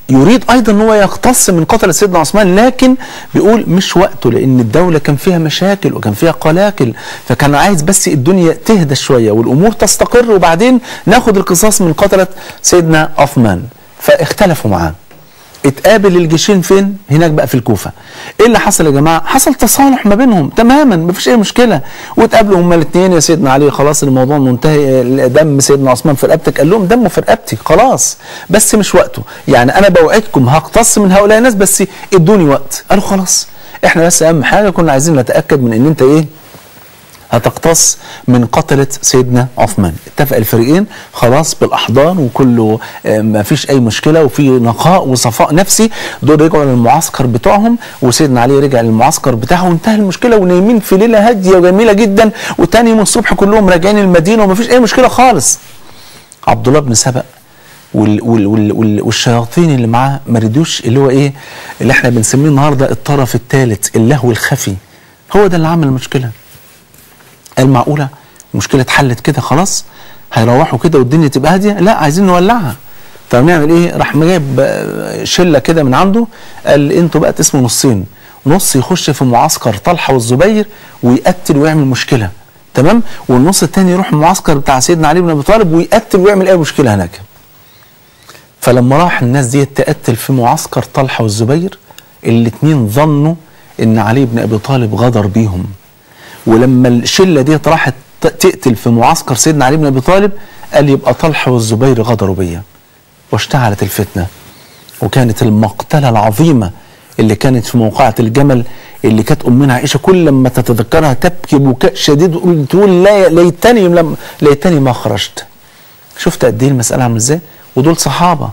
يريد ايضا ان هو يقتص من قتل سيدنا عثمان، لكن بيقول مش وقته لان الدوله كان فيها مشاكل وكان فيها قلاقل، فكان عايز بس الدنيا تهدى شويه والامور تستقر وبعدين ناخد القصاص من قتله سيدنا عثمان. فاختلفوا معاه. اتقابل الجيشين فين؟ هناك بقى في الكوفه. ايه اللي حصل يا جماعه؟ حصل تصالح ما بينهم تماما، ما فيش اي مشكله، واتقابلوا هما الاثنين. يا سيدنا علي خلاص الموضوع منتهي، دم سيدنا عثمان في رقبتك، قال لهم دمه في رقبتي خلاص بس مش وقته، يعني انا بوعدكم هقتص من هؤلاء الناس بس ادوني وقت. قالوا خلاص احنا بس اهم حاجه كنا عايزين نتاكد من ان انت ايه هتقتص من قتلة سيدنا عثمان. اتفق الفريقين خلاص بالاحضان وكله ما فيش اي مشكله وفي نقاء وصفاء نفسي. دول رجعوا للمعسكر بتوعهم وسيدنا علي رجع للمعسكر بتاعه وانتهى المشكله، ونايمين في ليله هاديه وجميله جدا، وتاني يوم الصبح كلهم راجعين المدينه وما فيش اي مشكله خالص. عبد الله بن سبأ والشياطين اللي معاه ما رضوش، اللي هو ايه اللي احنا بنسميه النهارده الطرف الثالث، اللهو الخفي، هو ده اللي عمل المشكله. قال معقوله المشكله اتحلت كده خلاص هيروحوا كده والدنيا تبقى هاديه؟ لا، عايزين نولعها. طب نعمل ايه؟ راح جايب شله كده من عنده، قال انتوا بقى تقسموا نصين، نص يخش في معسكر طلحه والزبير ويقتل ويعمل مشكله، تمام، والنص الثاني يروح المعسكر بتاع سيدنا علي بن ابي طالب ويقتل ويعمل اي مشكله هناك. فلما راح الناس دي تقتل في معسكر طلحه والزبير، الاثنين ظنوا ان علي بن ابي طالب غدر بيهم، ولما الشله دي راحت تقتل في معسكر سيدنا علي بن ابي طالب قال يبقى طلحه والزبير غدروا بيا، واشتعلت الفتنه. وكانت المقتله العظيمه اللي كانت في موقعة الجمل اللي كانت امنا عائشه كل لما تتذكرها تبكي بكاء شديد وتقول ليتني ما خرجت. شفت قد ايه المساله عامله ازاي؟ ودول صحابه.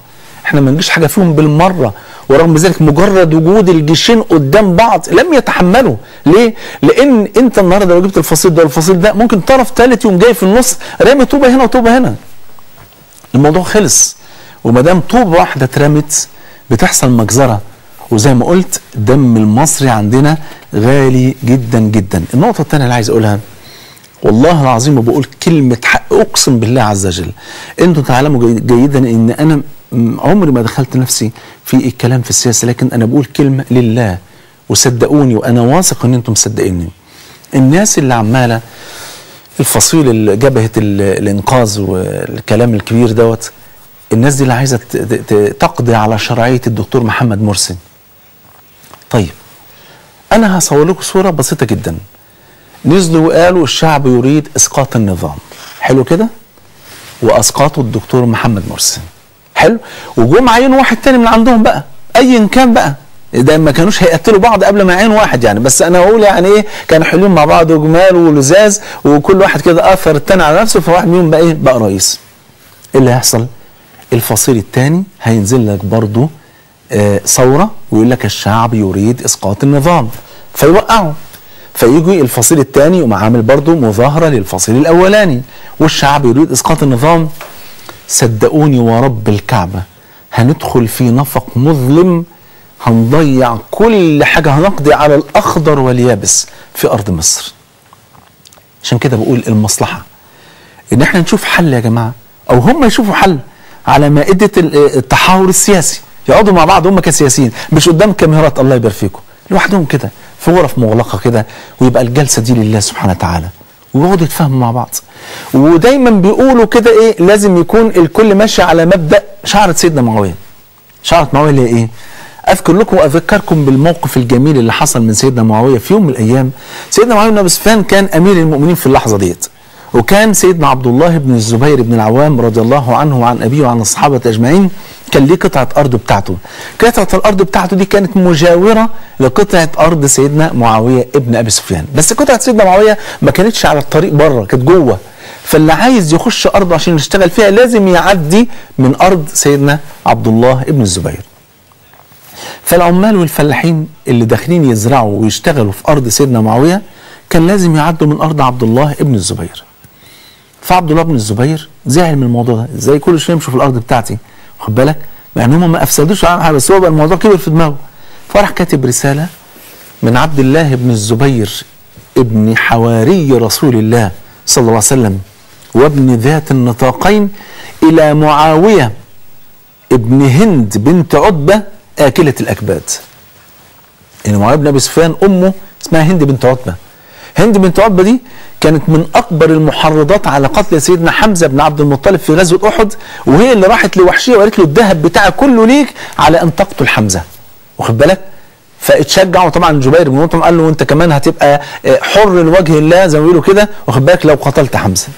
احنا ما نجيش حاجه فيهم بالمره، ورغم ذلك مجرد وجود الجيشين قدام بعض لم يتحملوا. ليه؟ لان انت النهارده لو جبت الفصيل ده والفصيل ده ممكن طرف ثالث يوم جاي في النص رامي طوبه هنا وطوبه هنا، الموضوع خلص. وما دام طوبه واحده اترمت بتحصل مجزره، وزي ما قلت الدم المصري عندنا غالي جدا جدا. النقطه الثانيه اللي عايز اقولها، والله العظيم وبقول كلمة حق أقسم بالله عز وجل، أنتم تعلموا جيدا أن أنا عمري ما دخلت نفسي في الكلام في السياسة، لكن أنا بقول كلمة لله وصدقوني، وأنا واثق أن أنتم مصدقيني. الناس اللي عمالة الفصيل اللي جبهة الإنقاذ والكلام الكبير دوت، الناس دي اللي عايزة تقضي على شرعية الدكتور محمد مرسي. طيب أنا هصور لكم صورة بسيطة جدا. نزلوا وقالوا الشعب يريد اسقاط النظام، حلو كده، واسقاطوا الدكتور محمد مرسي، حلو، وجم عينوا واحد تاني من عندهم بقى ايا كان بقى، ده ما كانوش هيقتلوا بعض قبل ما يعينوا واحد يعني، بس انا اقول يعني ايه، كانوا حلوين مع بعض وجمال ولزاز، وكل واحد كده اثر التاني على نفسه، فواحد منهم بقى ايه، بقى رئيس. ايه اللي هيحصل؟ الفصيل التاني هينزل لك برضه ثوره ويقول لك الشعب يريد اسقاط النظام، فيوقعوا، فيجي الفصيل الثاني يقوم عامل برضه مظاهره للفصيل الاولاني، والشعب يريد اسقاط النظام. صدقوني ورب الكعبه هندخل في نفق مظلم، هنضيع كل حاجه، هنقضي على الاخضر واليابس في ارض مصر. عشان كده بقول المصلحه ان احنا نشوف حل يا جماعه، او هم يشوفوا حل على مائده التحاور السياسي، يقعدوا مع بعض هم كسياسيين، مش قدام كاميرات، الله يبارك فيكم، لوحدهم كده في غرف مغلقه كده، ويبقى الجلسه دي لله سبحانه وتعالى، ويقعدوا يتفاهموا مع بعض. ودايما بيقولوا كده ايه، لازم يكون الكل ماشي على مبدا شعره سيدنا معاويه. شعره معاويه اللي هي ايه؟ اذكر لكم واذكركم بالموقف الجميل اللي حصل من سيدنا معاويه في يوم من الايام. سيدنا معاويه بن ابي سفيان كان امير المؤمنين في اللحظه ديت، وكان سيدنا عبد الله بن الزبير بن العوام رضي الله عنه وعن ابيه وعن الصحابه اجمعين كان ليه قطعه ارض بتاعته. قطعه الارض بتاعته دي كانت مجاوره لقطعه ارض سيدنا معاويه ابن ابي سفيان، بس قطعه سيدنا معاويه ما كانتش على الطريق بره، كانت جوه، فاللي عايز يخش ارضه عشان يشتغل فيها لازم يعدي من ارض سيدنا عبد الله ابن الزبير. فالعمال والفلاحين اللي داخلين يزرعوا ويشتغلوا في ارض سيدنا معاويه كان لازم يعدوا من ارض عبد الله ابن الزبير. فعبد الله بن الزبير زعل من الموضوع ده، ازاي كل شويه يمشوا في الارض بتاعتي، واخد بالك؟ يعني هم ما افسدوش على حاجه، بس هو بقى الموضوع كبر في دماغه. فراح كاتب رساله من عبد الله بن الزبير ابن حواري رسول الله صلى الله عليه وسلم وابن ذات النطاقين الى معاويه ابن هند بنت عتبه آكلة الأكباد. يعني معاوية بن أبي سفيان أمه اسمها هند بنت عتبة. هند بنت عتبة دي كانت من أكبر المحرضات على قتل سيدنا حمزة بن عبد المطلب في غزوة أحد، وهي اللي راحت لوحشية وقالت له الذهب بتاعك كله ليك على أن تقتل حمزة. واخد بالك؟ فاتشجع، وطبعا جبير بن مطعم قال له وأنت كمان هتبقى حر لوجه الله زي ما بيقولوا كده، واخد بالك، لو قتلت حمزة.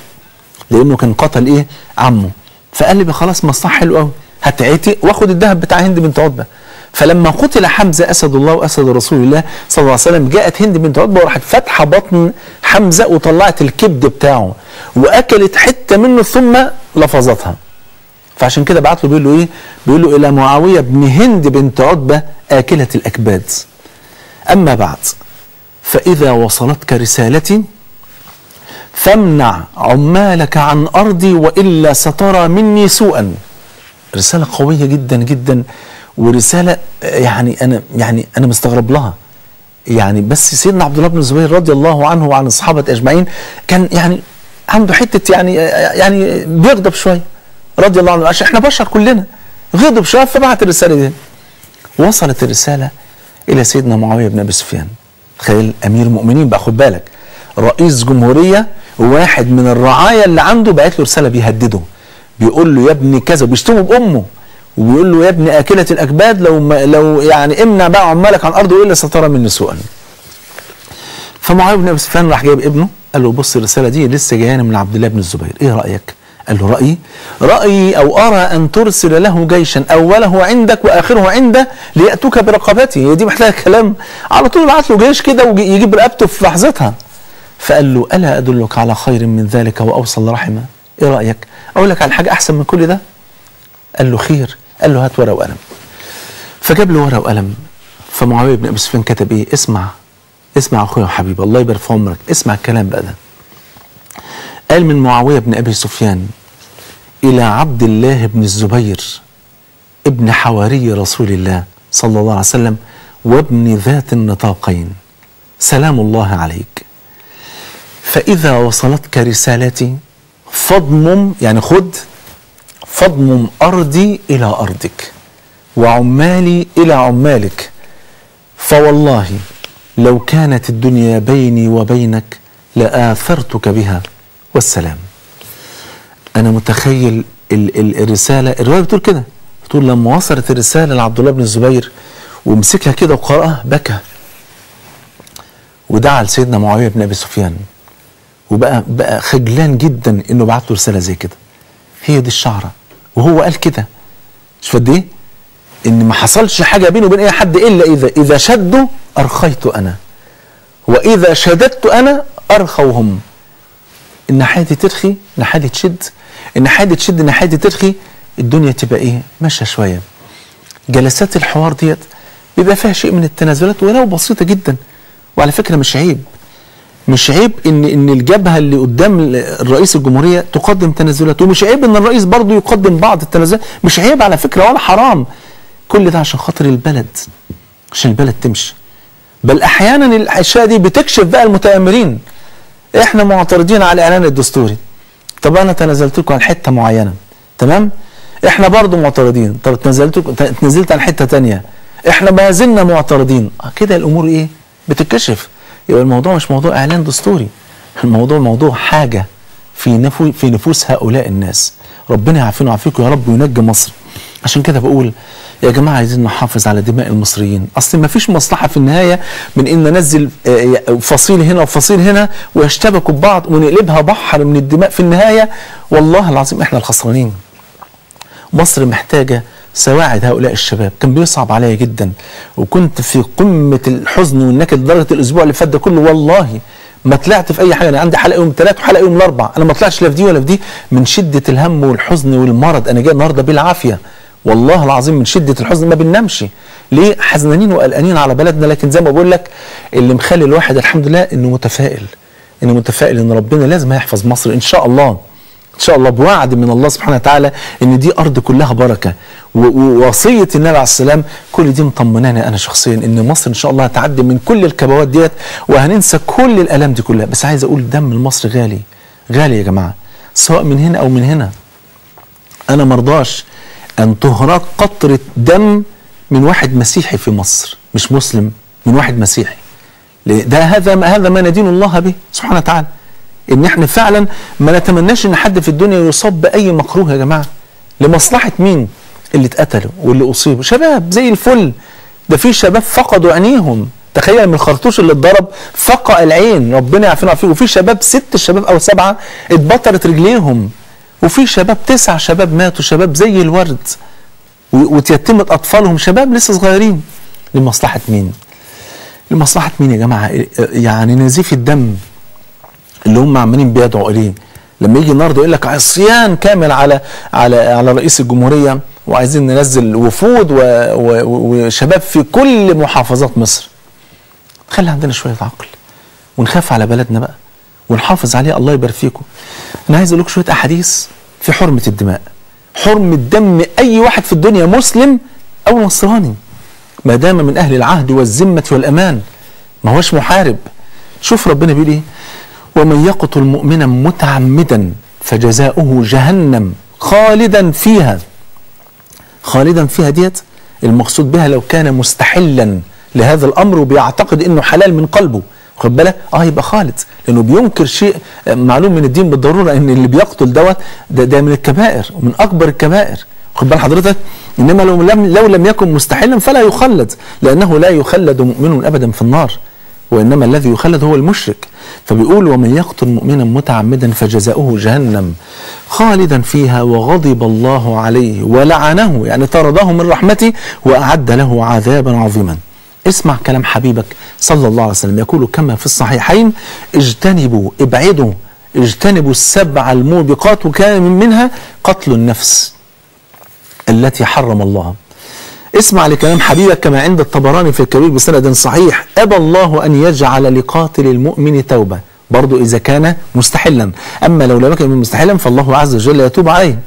لأنه كان قتل إيه؟ عمه. فقال لي خلاص مصلحة حلو قوي، هتعتق واخد الذهب بتاع هند بنت عتبة. فلما قتل حمزة أسد الله وأسد رسول الله صلى الله عليه وسلم، جاءت هند بنت عتبة وراحت فاتحة بطن حمزة وطلعت الكبد بتاعه وأكلت حتة منه ثم لفظتها. فعشان كده بعت له بيقول له إيه؟ بيقول له إلى معاوية بن هند بنت عتبة آكلة الأكباد. أما بعد، فإذا وصلتك رسالتي فامنع عمالك عن أرضي وإلا سترى مني سوءا. رسالة قوية جدا جدا، ورسالة يعني أنا مستغرب لها. يعني بس سيدنا عبد الله بن الزبير رضي الله عنه وعن الصحابة أجمعين كان يعني عنده حتة يعني بيغضب شوية رضي الله عنه، عشان احنا بشر كلنا، غضب شوية فبعت الرسالة دي. وصلت الرسالة إلى سيدنا معاوية بن أبي سفيان. تخيل أمير المؤمنين بقى، خد بالك، رئيس جمهورية، واحد من الرعايا اللي عنده بعت له رسالة بيهدده، بيقول له يا ابني كذا، بيشتمه بأمه، وبيقول له يا ابني آكلة الأكباد لو يعني امنع بقى عمالك عن أرضه إلا سترى مني سوءا. فمعاوية بن أبي سفيان راح جايب ابنه قال له بص الرسالة دي لسه جاية من عبد الله بن الزبير، إيه رأيك؟ قال له رأيي أو أرى أن ترسل له جيشا أوله عندك وآخره عنده ليأتوك برقبته. هي دي محتاجة كلام، على طول يبعت له جيش كده ويجيب رقبته في لحظتها. فقال له ألا أدلك على خير من ذلك وأوصل رحمه؟ إيه رأيك؟ أقول لك على حاجة أحسن من كل ده؟ قال له خير، قال له هات ورقه وقلم. فجاب له ورقه وقلم. فمعاويه بن ابي سفيان كتب ايه؟ اسمع اخويا وحبيبي، الله يبارك في عمرك، اسمع الكلام بقى ده. قال من معاويه بن ابي سفيان الى عبد الله بن الزبير ابن حواري رسول الله صلى الله عليه وسلم وابن ذات النطاقين، سلام الله عليك. فإذا وصلتك رسالتي فاضمم، يعني خد، فاضمم أرضي إلى أرضك وعمالي إلى عمالك، فوالله لو كانت الدنيا بيني وبينك لآثرتك بها، والسلام. أنا متخيل الرسالة، الرواية بتقول كده، بتقول لما وصلت الرسالة لعبد الله بن الزبير ومسكها كده وقرأها بكى ودعا لسيدنا معاوية بن أبي سفيان، وبقى خجلان جدا انه بعت له رساله زي كده. هي دي الشعره، وهو قال كده. شوف قد ايه ان ما حصلش حاجه بينه وبين اي حد الا اذا شدوا ارخيت انا، واذا شددت انا ارخوا هم. الناحيه دي ترخي، الناحيه دي تشد، الناحيه دي تشد، الناحيه دي ترخي، الدنيا تبقى ايه؟ ماشيه شويه. جلسات الحوار ديت بيبقى فيها شيء من التنازلات ولو بسيطه جدا، وعلى فكره مش عيب، مش عيب ان الجبهه اللي قدام الرئيس الجمهوريه تقدم تنازلات، ومش عيب ان الرئيس برضه يقدم بعض التنازلات، مش عيب على فكره ولا حرام. كل ده عشان خاطر البلد، عشان البلد تمشي. بل احيانا الاشياء دي بتكشف بقى المتآمرين. احنا معترضين على الاعلان الدستوري، طب انا تنازلت لكم عن حته معينه، تمام؟ احنا برضه معترضين، طب تنزلت عن حته ثانيه، احنا ما زلنا معترضين. كده الامور ايه؟ بتتكشف. يبقى الموضوع مش موضوع اعلان دستوري، الموضوع موضوع حاجه في نفوس هؤلاء الناس. ربنا يعافينا ويعافيكم يا رب وينجي مصر. عشان كده بقول يا جماعه عايزين نحافظ على دماء المصريين، اصل ما فيش مصلحه في النهايه من ان ننزل فصيل هنا وفصيل هنا ويشتبكوا ببعض ونقلبها بحر من الدماء. في النهايه والله العظيم احنا الخسرانين. مصر محتاجه سواعد هؤلاء الشباب. كان بيصعب عليا جدا وكنت في قمه الحزن والنكد لدرجه الاسبوع اللي فات ده كله والله ما طلعت في اي حاجه. انا عندي حلقه يوم الثلاث وحلقه يوم الاربع، انا ما طلعتش لا في دي ولا في دي من شده الهم والحزن والمرض. انا جاي النهارده بالعافيه والله العظيم من شده الحزن، ما بننامش. ليه؟ حزنانين وقلقانين على بلدنا. لكن زي ما بقول لك اللي مخلي الواحد الحمد لله انه متفائل ان ربنا لازم هيحفظ مصر ان شاء الله، ان شاء الله بوعد من الله سبحانه وتعالى ان دي ارض كلها بركه. ووصيه النبي عليه السلام كل دي مطمناني انا شخصيا ان مصر ان شاء الله هتعدي من كل الكبوات ديت وهننسى كل الالام دي كلها. بس عايز اقول دم المصري غالي، غالي يا جماعه، سواء من هنا او من هنا. انا مرضاش ان تهراق قطره دم من واحد مسيحي في مصر، مش مسلم، من واحد مسيحي. ده هذا ما ندين الله به سبحانه وتعالى، ان احنا فعلا ما نتمناش ان حد في الدنيا يصاب باي مكروه يا جماعه. لمصلحه مين؟ اللي اتقتلوا واللي اصيبوا شباب زي الفل. ده في شباب فقدوا عينيهم، تخيل من الخرطوش اللي اتضرب فقع العين، ربنا يعافينا ويعافيكم. وفي شباب 6 شباب او 7 اتبطرت رجليهم، وفي شباب 9 شباب ماتوا، شباب زي الورد وتيتمت اطفالهم، شباب لسه صغيرين. لمصلحه مين؟ لمصلحه مين يا جماعه؟ يعني نزيف الدم اللي هم عمالين بيدعوا اليه. لما يجي النهارده يقول لك عصيان كامل على رئيس الجمهوريه وعايزين ننزل وفود وشباب في كل محافظات مصر. خلي عندنا شويه عقل ونخاف على بلدنا بقى ونحافظ عليها. الله يبارك فيكم. انا عايز اقول لكم شويه احاديث في حرمه الدماء، حرمه دم اي واحد في الدنيا مسلم او نصراني ما دام من اهل العهد والذمه والامان، ما هوش محارب. شوف ربنا بيقول ايه: ومن يقتل مؤمنا متعمدا فجزاؤه جهنم خالدا فيها. خالدا فيها ديت المقصود بها لو كان مستحلا لهذا الامر وبيعتقد انه حلال من قلبه، خد بالك، يبقى خالد، لانه بينكر شيء معلوم من الدين بالضروره ان اللي بيقتل ده من الكبائر ومن اكبر الكبائر، خد بال حضرتك. انما لو لم يكن مستحلا فلا يخلد، لانه لا يخلد مؤمن ابدا في النار، وانما الذي يخلد هو المشرك. فبيقول ومن يقتل مؤمنا متعمدا فجزاؤه جهنم خالدا فيها وغضب الله عليه ولعنه، يعني طرده من رحمته واعد له عذابا عظيما. اسمع كلام حبيبك صلى الله عليه وسلم يقول كما في الصحيحين: اجتنبوا 7 الموبقات، وكان منها قتل النفس. التي حرم الله. اسمع لكلام حبيبك كما عند الطبراني في الكبير بسند صحيح: أبى الله أن يجعل لقاتل المؤمن توبة، برضو إذا كان مستحلا، أما لو لم يكن مستحلا فالله عز وجل يتوب عليه.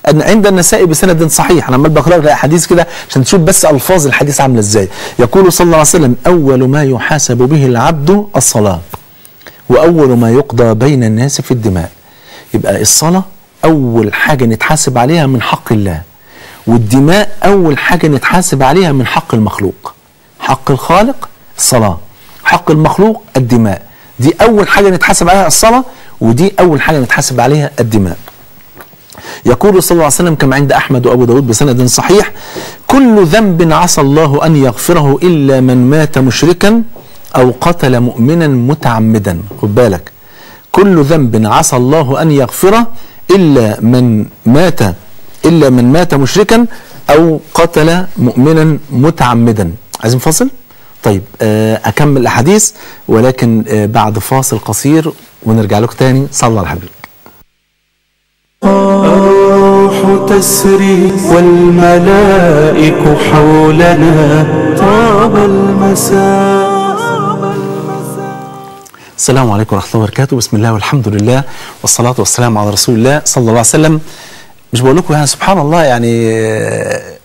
عند النسائي بسند صحيح، انا عمال بقرا لك احاديث كده عشان تشوف بس الفاظ الحديث عامله ازاي. يقول صلى الله عليه وسلم: اول ما يحاسب به العبد الصلاه، واول ما يقضى بين الناس في الدماء. يبقى الصلاه اول حاجه نتحاسب عليها من حق الله، والدماء اول حاجه نتحاسب عليها من حق المخلوق. حق الخالق الصلاه، حق المخلوق الدماء. دي اول حاجه نتحاسب عليها الصلاه، ودي اول حاجه نتحاسب عليها الدماء. يقول صلى الله عليه وسلم كما عند أحمد وأبو داود بسند صحيح: كل ذنب عسى الله أن يغفره إلا من مات مشركا أو قتل مؤمنا متعمدا. خد بالك، كل ذنب عسى الله أن يغفره إلا من مات مشركا أو قتل مؤمنا متعمدا. عايزين فاصل؟ طيب أكمل الأحاديث ولكن بعد فاصل قصير ونرجع لكم تاني. صلى على حبيبك. الروح تسري والملائك حولنا طاب المساء. السلام عليكم ورحمة الله وبركاته. بسم الله والحمد لله والصلاة والسلام على رسول الله صلى الله عليه وسلم. مش بقول لكم يعني سبحان الله يعني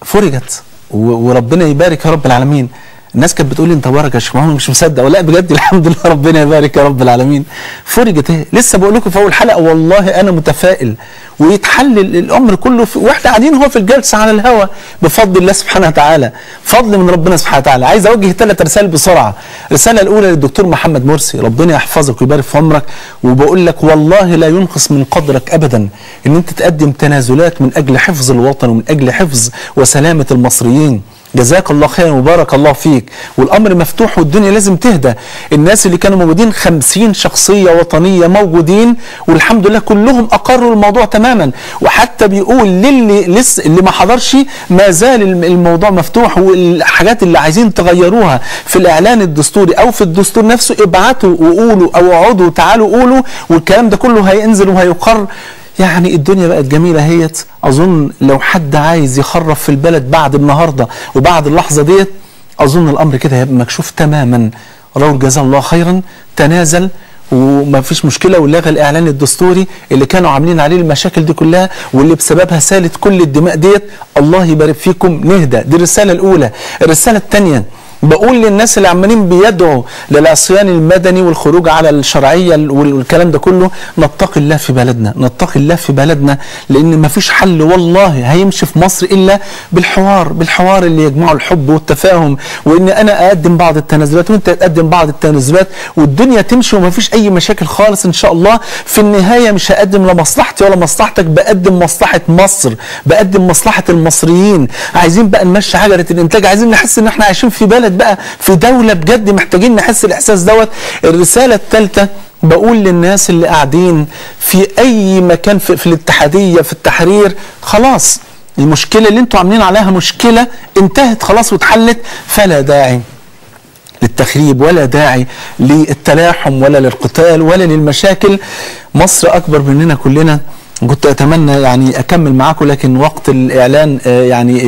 فرجت وربنا يبارك يا رب العالمين. الناس كانت بتقول لي انت بارك يا شيخ محمد، مش مصدق. ولا بجد الحمد لله ربنا يبارك يا رب العالمين. فرجت ايه؟ لسه بقول لكم في اول حلقه والله انا متفائل ويتحل الامر كله واحنا قاعدين هو في الجلسه على الهواء بفضل الله سبحانه وتعالى، فضل من ربنا سبحانه وتعالى. عايز اوجه 3 رسائل بسرعه. الرساله الاولى للدكتور محمد مرسي، ربنا يحفظك ويبارك في عمرك، وبقول لك والله لا ينقص من قدرك ابدا ان انت تقدم تنازلات من اجل حفظ الوطن ومن اجل حفظ وسلامه المصريين. جزاك الله خيرا وبارك الله فيك، والامر مفتوح والدنيا لازم تهدى. الناس اللي كانوا موجودين 50 شخصيه وطنيه موجودين والحمد لله كلهم اقروا الموضوع تماما، وحتى بيقول للي لسه اللي ما حضرش ما زال الموضوع مفتوح، والحاجات اللي عايزين تغيروها في الاعلان الدستوري او في الدستور نفسه ابعتوا وقولوا او اقعدوا تعالوا قولوا، والكلام ده كله هينزل وهيقر. يعني الدنيا بقت جميلة هيت. أظن لو حد عايز يخرب في البلد بعد النهاردة وبعد اللحظة ديت أظن الأمر كده هيبقى مكشوف تماما. راجل جزاه الله خيرا تنازل وما فيش مشكلة ولغى الإعلان الدستوري اللي كانوا عاملين عليه المشاكل دي كلها واللي بسببها سالت كل الدماء ديت. الله يبارك فيكم، نهدى. دي الرسالة الأولى. الرسالة الثانية بقول للناس اللي عمالين بيدعوا للعصيان المدني والخروج على الشرعية والكلام ده كله، نتقي الله في بلدنا، نتقي الله في بلدنا، لأن ما فيش حل والله هيمشي في مصر إلا بالحوار اللي يجمعه الحب والتفاهم، وإن أنا أقدم بعض التنازلات وأنت تقدم بعض التنازلات والدنيا تمشي وما فيش أي مشاكل خالص إن شاء الله. في النهاية مش هقدم لمصلحتي ولا مصلحتك، بقدم مصلحة مصر، بقدم مصلحة المصريين. عايزين بقى نمشي عجلة الإنتاج، عايزين نحس إن إحنا عايشين في بلد بقى في دولة بجد، محتاجين نحس الإحساس دوت. الرسالة الثالثة بقول للناس اللي قاعدين في أي مكان في الاتحادية في التحرير، خلاص المشكلة اللي انتوا عاملين عليها مشكلة انتهت خلاص واتحلت، فلا داعي للتخريب ولا داعي للتلاحم ولا للقتال ولا للمشاكل. مصر أكبر مننا كلنا. كنت أتمنى يعني أكمل معاكم لكن وقت الإعلان يعني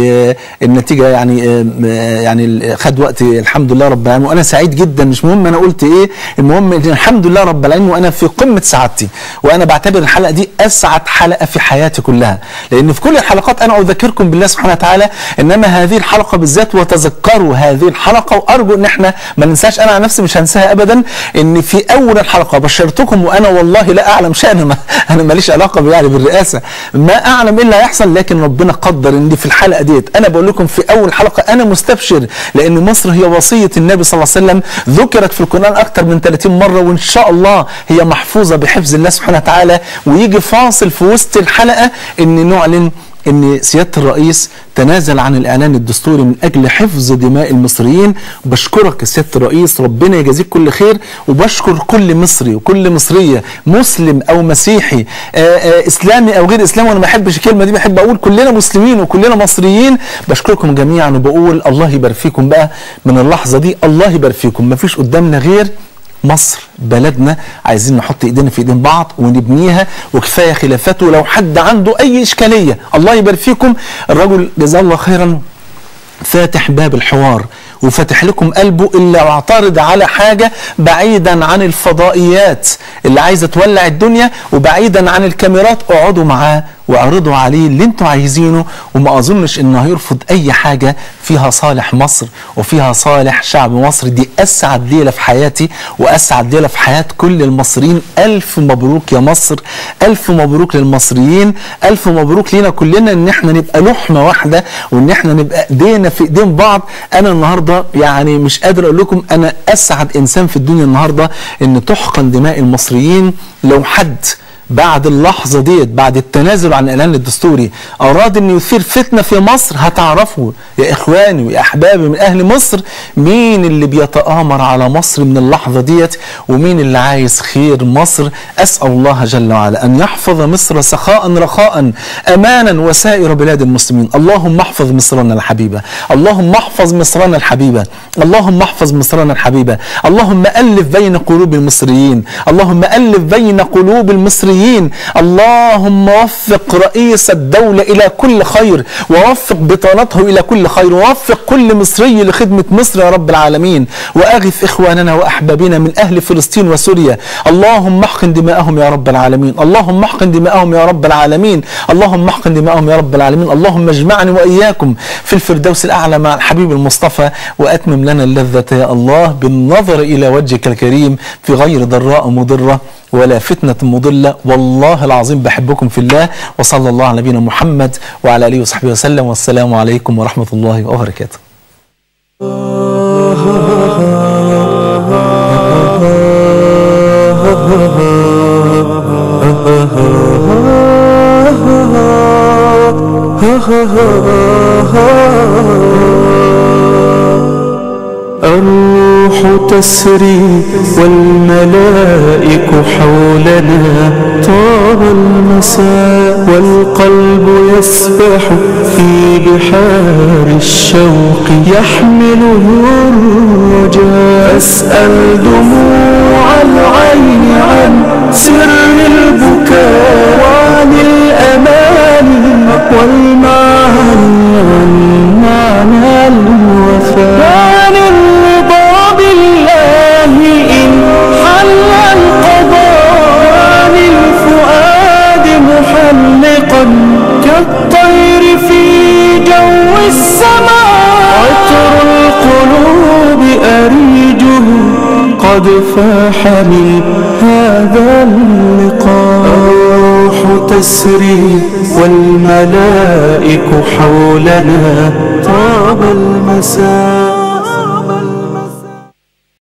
النتيجة يعني خد وقت الحمد لله رب العالمين، وأنا سعيد جدا. مش مهم أنا قلت إيه، المهم الحمد لله رب العالمين وأنا في قمة سعادتي، وأنا بعتبر الحلقة دي أسعد حلقة في حياتي كلها، لأن في كل الحلقات أنا أذكركم بالله سبحانه وتعالى، إنما هذه الحلقة بالذات وتذكروا هذه الحلقة، وأرجو إن إحنا ما ننساش. أنا عن نفسي مش هنساها أبدا، إن في أول الحلقة بشرتكم وأنا والله لا أعلم شأن، أنا ماليش علاقة يعني بالرئاسة، ما أعلم إلا هيحصل، لكن ربنا قدر إن في الحلقة ديت أنا بقول لكم في أول حلقة أنا مستبشر، لأن مصر هي وصية النبي صلى الله عليه وسلم، ذكرت في القرآن أكثر من 30 مرة، وإن شاء الله هي محفوظة بحفظ الله سبحانه وتعالى. ويجي فاصل في وسط الحلقة إن نعلن إن سيادة الرئيس تنازل عن الإعلان الدستوري من أجل حفظ دماء المصريين. بشكرك يا سيادة الرئيس، ربنا يجازيك كل خير، وبشكر كل مصري وكل مصرية، مسلم أو مسيحي، إسلامي أو غير إسلامي، وأنا ما بحبش الكلمة دي، بحب أقول كلنا مسلمين وكلنا مصريين. بشكركم جميعا وبقول الله يبارك فيكم بقى من اللحظة دي، الله يبارك فيكم. ما فيش قدامنا غير مصر بلدنا عايزين نحط ايدينا في ايدين بعض ونبنيها، وكفايه خلافات. ولو حد عنده اي اشكاليه الله يبارك فيكم، الرجل جزاه الله خيرا فاتح باب الحوار وفتح لكم قلبه إلا واعترض على حاجة بعيدا عن الفضائيات اللي عايزة تولع الدنيا وبعيدا عن الكاميرات. اقعدوا معاه واعرضوا عليه اللي انتوا عايزينه، وما اظنش انه هيرفض اي حاجة فيها صالح مصر وفيها صالح شعب مصر. دي اسعد ليلة في حياتي واسعد ليلة في حياة كل المصريين. الف مبروك يا مصر، الف مبروك للمصريين، الف مبروك لينا كلنا ان احنا نبقى لحمة واحدة وان احنا نبقى ايدينا في ايدين بعض. انا النهاردة يعني مش قادر اقول لكم انا اسعد انسان في الدنيا النهاردة ان تحقن دماء المصريين. لو حد بعد اللحظة ديت بعد التنازل عن الإعلان الدستوري أراد أن يثير فتنة في مصر، هتعرفوا يا إخواني ويا أحبابي من أهل مصر مين اللي بيتآمر على مصر من اللحظة ديت ومين اللي عايز خير مصر. أسأل الله جل وعلا أن يحفظ مصر سخاء رخاء أمانا وسائر بلاد المسلمين. اللهم احفظ مصرنا الحبيبة، اللهم احفظ مصرنا الحبيبة، اللهم احفظ مصرنا الحبيبة. اللهم ألف بين قلوب المصريين، اللهم ألف بين قلوب المصريين. اللهم وفق رئيس الدولة إلى كل خير، ووفق بطانته إلى كل خير، ووفق كل مصري لخدمة مصر يا رب العالمين. وأغث إخواننا وأحبابنا من أهل فلسطين وسوريا. اللهم احقن دماءهم يا رب العالمين، اللهم احقن دماءهم يا رب العالمين، اللهم احقن دماءهم يا رب العالمين. اللهم اجمعني وإياكم في الفردوس الأعلى مع الحبيب المصطفى، وأتمم لنا اللذة يا الله بالنظر إلى وجهك الكريم في غير ضراء مضرة ولا فتنة مضلة. والله العظيم بحبكم في الله. وصلى الله على نبينا محمد وعلى آله وصحبه وسلم، والسلام عليكم ورحمة الله وبركاته. الروح تسري والملائك حولنا، طاب المساء والقلب يسبح في بحار الشوق يحمله الرجاء. أسأل دموع العين عن سر البكاء وعن الأمان والمعاني عن معنى الوفاء. عن الرضا بالله إن حل القضاء، عن الفؤاد محلقا كالطير في جو السماء. عطر القلوب أريجه قد فاح من هذا اللقاء. الروح تسري والملائك حولنا، طاب المساء.